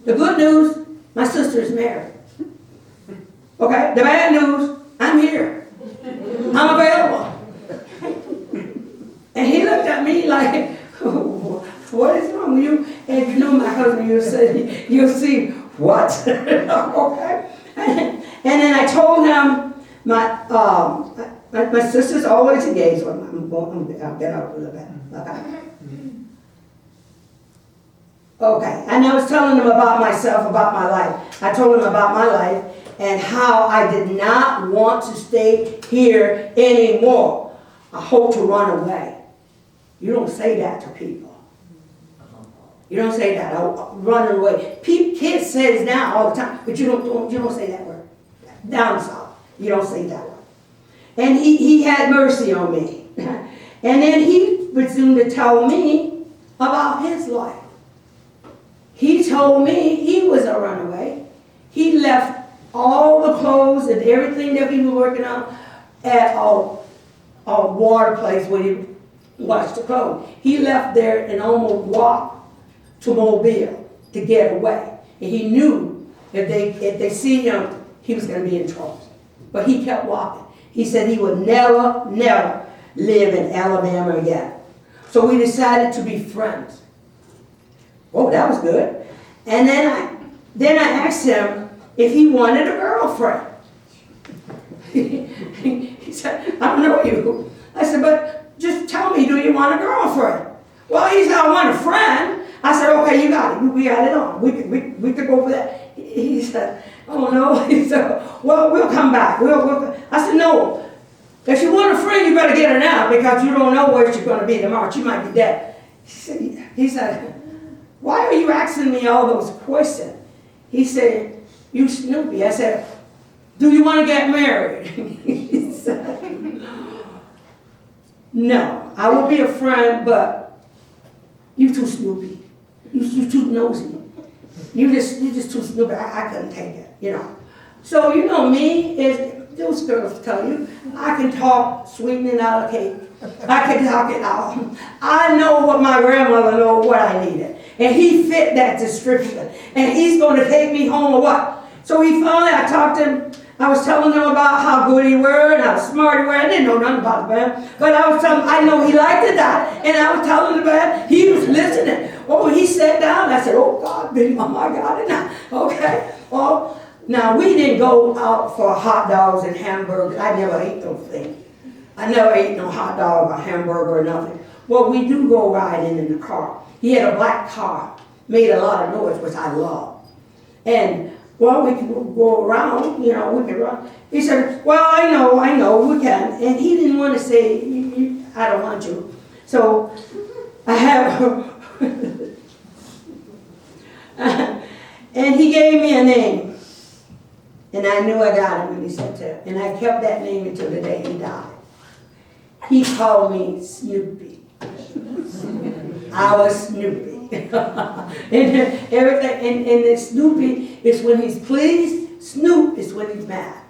The good news, my sister is married. Okay? The bad news, I'm here. I'm available. And he looked at me like, what is wrong with you? And you know my husband, you'll see what? Okay? And then I told him, my sister's always engaged. I'll get out a little bit. Okay. And I was telling him about myself, about my life. I told him about my life and how I did not want to stay here anymore. I hope to run away. You don't say that to people. You don't say that. I'll run away. Kids say it now all the time, but you don't say that word. Down south, you don't say that word. And he had mercy on me. And then he presumed to tell me about his life. He told me he was a runaway. He left all the clothes and everything that he was working on at a water place where he washed the clothes. He left there and almost walked to Mobile to get away. And he knew if they see him, he was going to be in trouble. But he kept walking. He said he would never, never live in Alabama again. So we decided to be friends. Oh, that was good. And then I asked him if he wanted a girlfriend. He said, I don't know you. I said, but just tell me, do you want a girlfriend? Well, he said, I want a friend. I said, okay, you got it. We got it on. We could go for that. He said, oh no. He said, well, we'll come back. I said, no. If you want a friend, you better get her now because you don't know where she's going to be tomorrow. She might be dead. He said, why are you asking me all those questions? He said, you Snoopy. I said, do you want to get married? He said, no, I will be a friend, but you too Snoopy. You too nosy. You just too Snoopy. I couldn't take it, you know. So you know me, as those girls tell you, I can talk sweetening out a cake. I can talk it out. I know what my grandmother knew what I needed. And he fit that description. And he's going to take me home or what? So he finally, I talked to him. I was telling him about how good he were and how smart he were. I didn't know nothing about the band. But I was telling him, I know he liked it that. And I was telling the band, he was listening. Oh, he sat down. I said, oh, God, Big Mama, I got it now. Okay. Well, now, we didn't go out for hot dogs and hamburgers. I never ate those things. I never ate no hot dog or hamburger or nothing. Well, we do go riding in the car. He had a black car, made a lot of noise, which I love. And, well, we can go around, you know, we can run. He said, well, I know, we can. And he didn't want to say, I don't want you. So, I have, and he gave me a name. And I knew I got him when he said that. And I kept that name until the day he died. He called me Snoopy. I was Snoopy. And everything, and the Snoopy is when he's pleased, Snoop is when he's mad.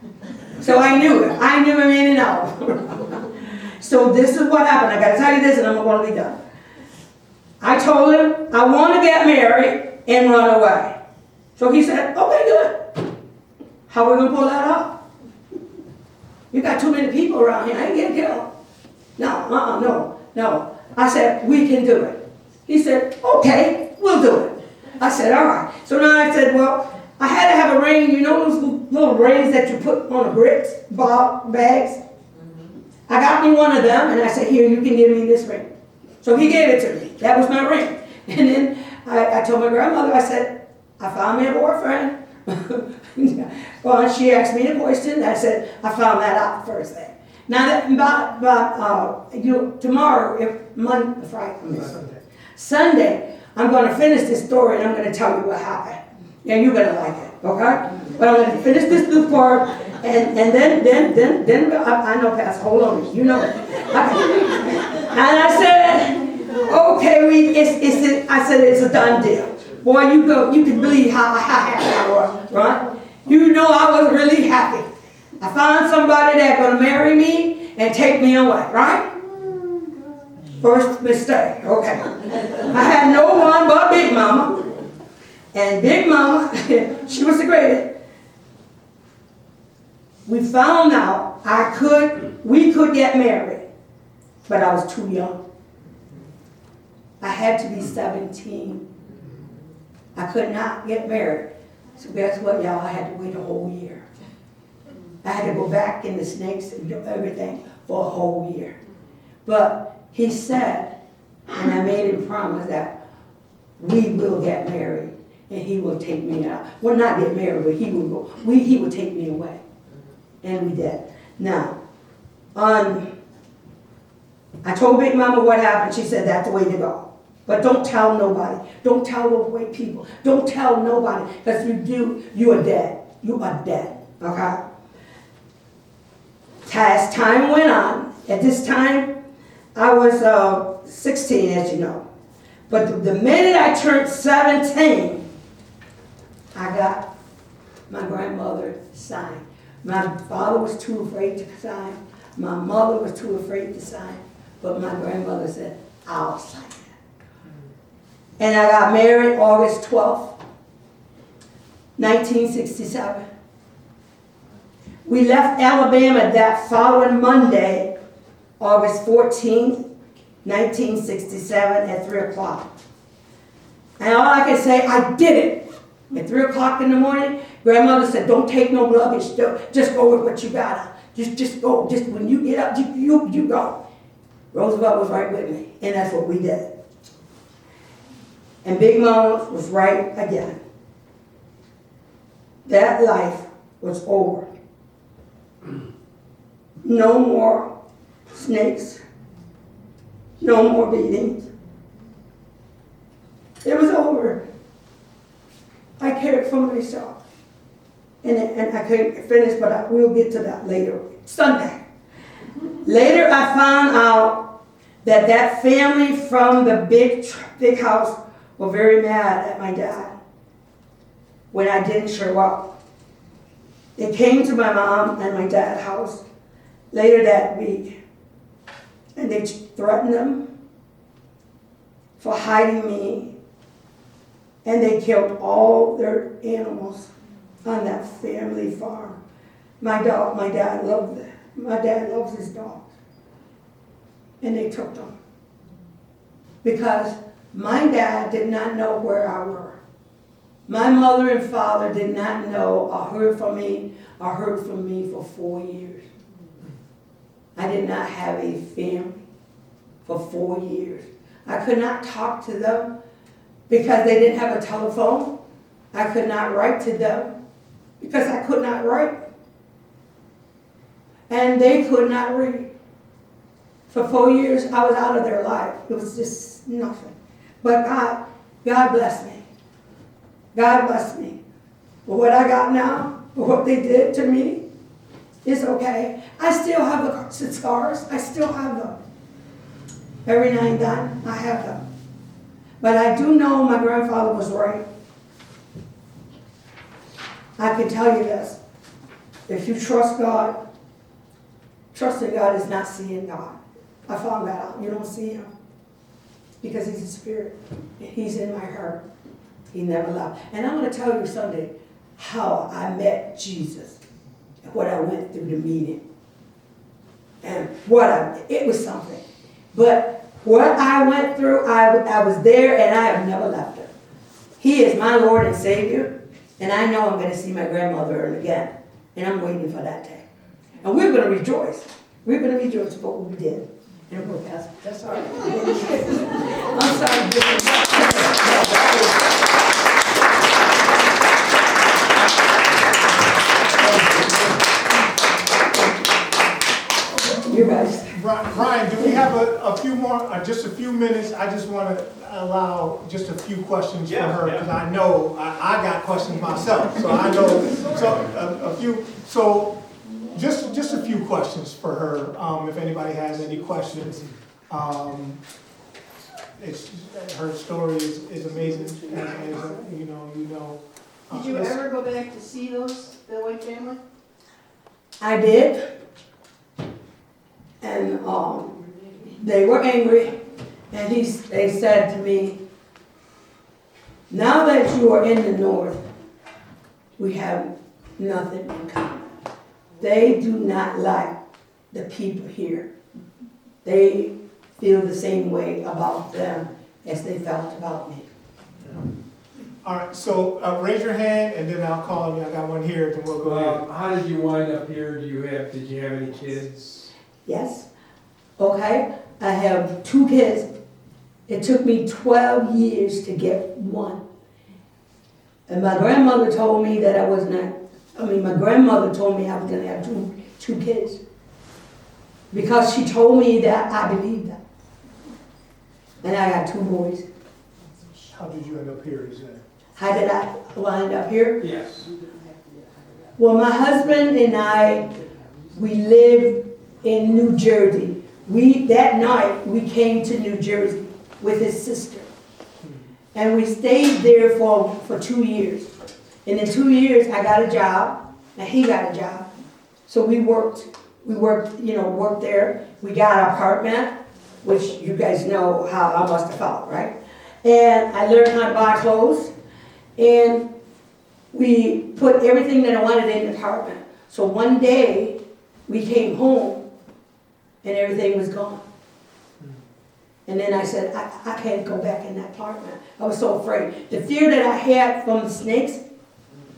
So I knew it. I knew him in and out. So this is what happened. I got to tell you this and I'm going to be done. I told him I want to get married and run away. So he said, okay, good. How are we going to pull that off? You got too many people around here. I ain't getting killed. No. I said, we can do it. He said, okay, we'll do it. I said, all right. So now I said, well, I had to have a ring. You know those little rings that you put on the bricks, bags? I got me one of them, and I said, here, you can give me this ring. So he gave it to me. That was my ring. And then I told my grandmother, I said, I found me a boyfriend. Well, she asked me the question. I said, I found that out first thing. Now, that tomorrow, Sunday, I'm going to finish this story and I'm going to tell you what happened. And you're going to like it, okay? But I'm going to finish this little part, and then I know, Pastor, hold on, you know. And I said, okay, I said it's a done deal. Boy, you can believe how happy I was, right? You know I was really happy. I found somebody that's going to marry me and take me away, right? First mistake, okay. I had no one but Big Mama. And Big Mama, she was the greatest. We found out we could get married, but I was too young. I had to be 17. I could not get married. So guess what, y'all? I had to wait a whole year. I had to go back in the snakes and do everything for a whole year. But he said, and I made him promise that we will get married and he will take me out. Well, not get married, but he will go. He will take me away. And we did. Now, I told Big Mama what happened. She said, that's the way to go. But don't tell nobody. Don't tell those white people. Don't tell nobody. Because if you do, you are dead. You are dead. Okay? As time went on, at this time, I was 16, as you know. But the minute I turned 17, I got my grandmother to sign. My father was too afraid to sign. My mother was too afraid to sign. But my grandmother said, I'll sign it. And I got married August 12th, 1967. We left Alabama that following Monday, August 14th, 1967 at 3 o'clock. And all I can say, I did it. At 3 o'clock in the morning, grandmother said, don't take no luggage. Just go with what you got. Just go. Just when you get up, you go. Roosevelt was right with me, and that's what we did. And Big Mama was right again. That life was over. No more snakes. No more beatings. It was over. I cared for myself. And I couldn't finish, but we'll get to that later. Sunday. Later I found out that family from the big house were very mad at my dad when I didn't show up. They came to my mom and my dad's house later that week, and they threatened them for hiding me, and they killed all their animals on that family farm. My dad loved that. My dad loves his dogs. And they took them. Because my dad did not know where I were. My mother and father did not know or heard from me for 4 years. I did not have a family for 4 years. I could not talk to them because they didn't have a telephone. I could not write to them because I could not write. And they could not read. For 4 years, I was out of their life. It was just nothing. But God blessed me. God blessed me. But what I got now, what they did to me, is okay. I still have the scars. I still have them. Every now and then, I have them. But I do know my grandfather was right. I can tell you this. If you trust God, trusting God is not seeing God. I found that out. You don't see him. Because he's a spirit. He's in my heart. He never left. And I'm going to tell you Sunday how I met Jesus. And what I went through the meeting. And it was something. But what I went through, I was there and I have never left him. He is my Lord and Savior. And I know I'm going to see my grandmother again. And I'm waiting for that day. And we're going to rejoice. We're going to rejoice for what we did. And we'll pass. That's all right. I'm sorry. You guys. Brian, do we have a few more, just a few minutes? I just want to allow just a few questions for her, because I know I got questions myself. So I know just a few questions for her. If anybody has any questions, her story is amazing. And, you know. Did you ever go back to see the White family? I did. And they were angry, and they said to me, now that you are in the North, we have nothing in common. They do not like the people here. They feel the same way about them as they felt about me. All right, so raise your hand, and then I'll call you. I got one here, then we'll go ahead. How did you wind up here? Did you have any kids? Yes. Okay. I have 2 kids. It took me 12 years to get one. And my grandmother told me that my grandmother told me I was going to have two kids. Because she told me that, I believed that. And I got 2 boys. How did you end up here, is that? How did I wind up here? Yes. Well, my husband and I, we lived in New Jersey. That night, we came to New Jersey with his sister. And we stayed there for 2 years. And in 2 years, I got a job, and he got a job. So we worked there. We got an apartment, which you guys know how I must have felt, right? And I learned how to buy clothes. And we put everything that I wanted in the apartment. So one day, we came home, and everything was gone. And then I said, I can't go back in that apartment. I was so afraid. The fear that I had from the snakes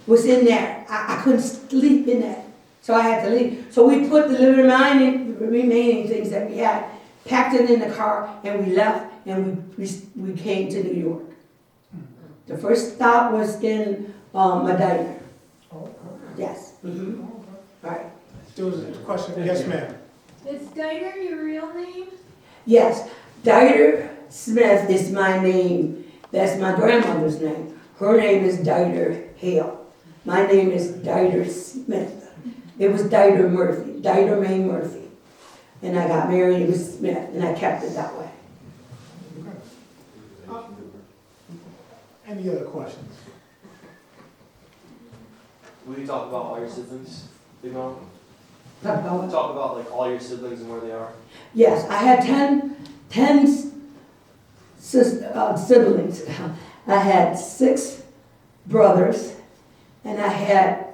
was in there. I couldn't sleep in that. So I had to leave. So we put the remaining things that we had, packed it in the car, and we left, and we came to New York. The first stop was in Medina. Oh, Yes. Mm-hmm. Right. there was a question, yes, ma'am. Is Dyder your real name? Yes. Dyder Smith is my name. That's my grandmother's name. Her name is Dyder Hale. My name is Dyder Smith. It was Dyder Murphy, Dyder May Murphy. And I got married, it was Smith, and I kept it that way. Any other questions? Will you talk about all your siblings, Big Mom? Talk about what? Talk about like all your siblings and where they are. Yes, I had 10 siblings. I had 6 brothers, and I had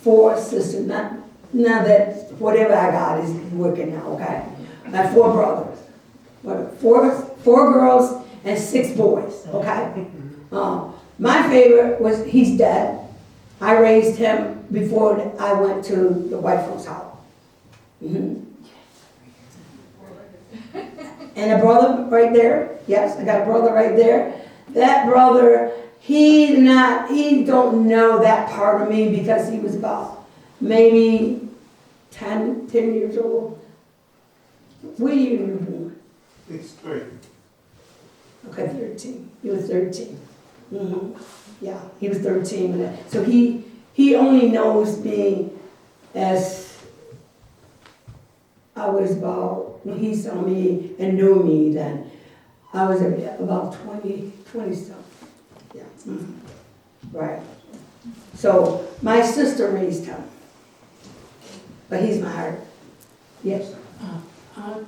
4 sisters. Now that whatever I got is working now, okay? I have 4 brothers. Four girls and 6 boys, okay? My favorite was, he's dead. I raised him before I went to the white folks' house. Mm-hmm. And a brother right there. Yes, I got a brother right there. That brother, he don't know that part of me because he was about maybe 10 years old. What year were you born? It's 3. Okay, 13. He was 13. Mm-hmm. Yeah, he was 13. So he only knows me as I was about, when he saw me and knew me then, I was about 20 something. Yeah. Mm-hmm. Right. So my sister raised him. But he's my heart. Yes.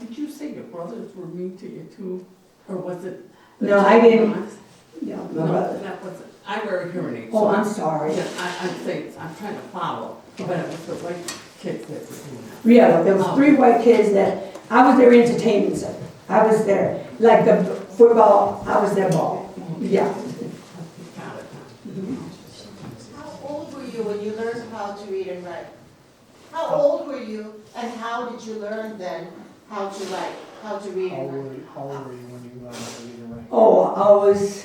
Did you say your brothers were mean to you too? Or was it? No, I didn't. Yeah, my No, brother. that wasn't. I wear a hearing aid. Oh, so- I'm sorry. Yeah, I'm saying, I'm trying to follow, but it was the white kids that were doing that. Yeah, there was 3 white kids that, I was their entertainment center. I was there, like the football, I was their ball. Yeah. Got it. How old were you when you learned how to read and write? How old were you and how did you learn then how to write, how to read How and old write? were you when you learned how to read and write? Oh, I was,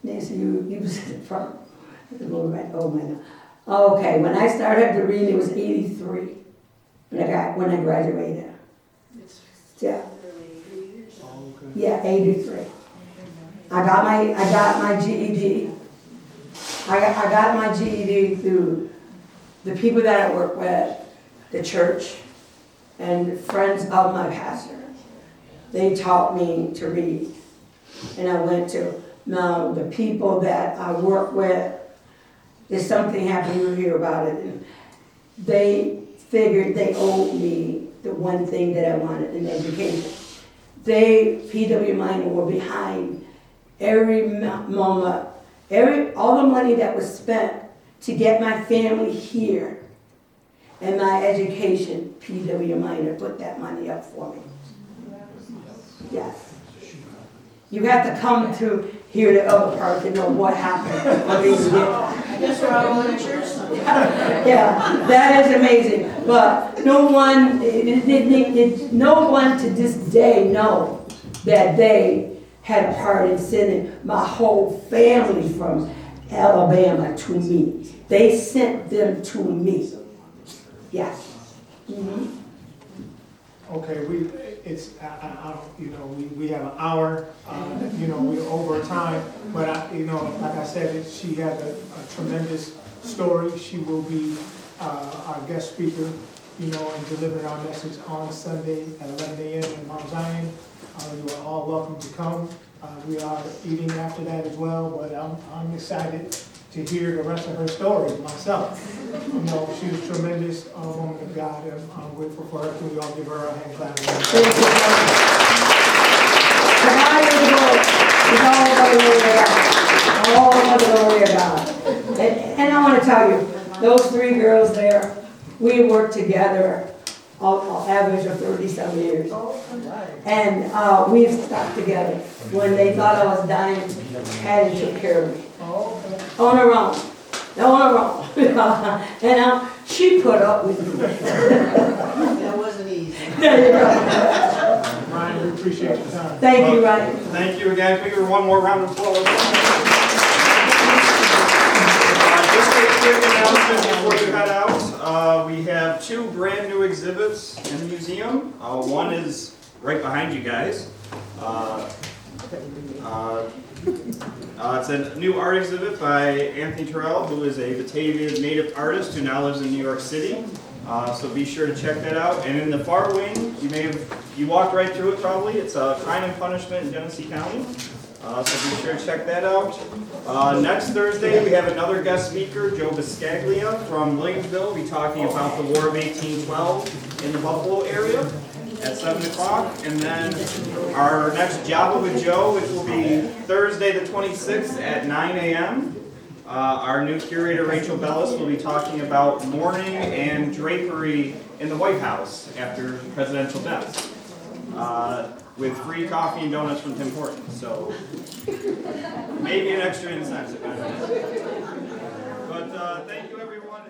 Nancy, you was in the front. Oh my God. Okay, when I started to read, it was 83. When I graduated. Yeah. Oh, okay. Yeah, 83. I got my GED. I got my GED through the people that I work with, the church, and friends of my pastor. They taught me to read. And I went to, now the people that I work with, if something happened, you'll hear about it. And they figured they owed me the one thing that I wanted, in education. PW Minor were behind every moment, all the money that was spent to get my family here and my education. PW Minor put that money up for me. Yes. You have to come to hear the other part to know what happened. I guess we're all going to church Sunday. Yeah, that is amazing. But no one to this day know that they had a part in sending my whole family from Alabama to me. They sent them to me. Yes. Mm-hmm. Okay, it's, I don't, you know, we have an hour, you know, we're over time, but you know, like I said, she had a tremendous story. She will be our guest speaker, you know, and delivering our message on Sunday at 11 a.m. in Mount Zion. You are all welcome to come. We are eating after that as well, but I'm excited to hear the rest of her story myself. You know, she was a tremendous woman of God, and I'm grateful for her. Can we all give her a hand clap? Thank you. Tonight is all about the glory of God. All about the glory of God. And I want to tell you, those three girls there, we worked together an average of 30-some years. And we've stuck together. When they thought I was dying, Patty took care of me. On her own. No, on her own. And she put up with me. That wasn't easy. Ryan, we appreciate your time. Thank you, Ryan. Thank you again. Can we give her one more round of applause? Just a quick announcement before you head out. We have 2 brand new exhibits in the museum. One is right behind you guys. It's a new art exhibit by Anthony Terrell, who is a Batavian native artist who now lives in New York City. So be sure to check that out. And in the far wing, you walked right through it probably. It's Crime and Punishment in Genesee County. So be sure to check that out. Next Thursday, we have another guest speaker, Joe Biscaglia from Williamsville. We'll be talking about the War of 1812 in the Buffalo area at 7 o'clock. And then our next Java with Joe, which will be Thursday the 26th at 9 a.m. Our new curator, Rachel Bellis, will be talking about mourning and drapery in the White House after presidential deaths. With free coffee and donuts from Tim Hortons, so maybe an extra incentive. But thank you, everyone.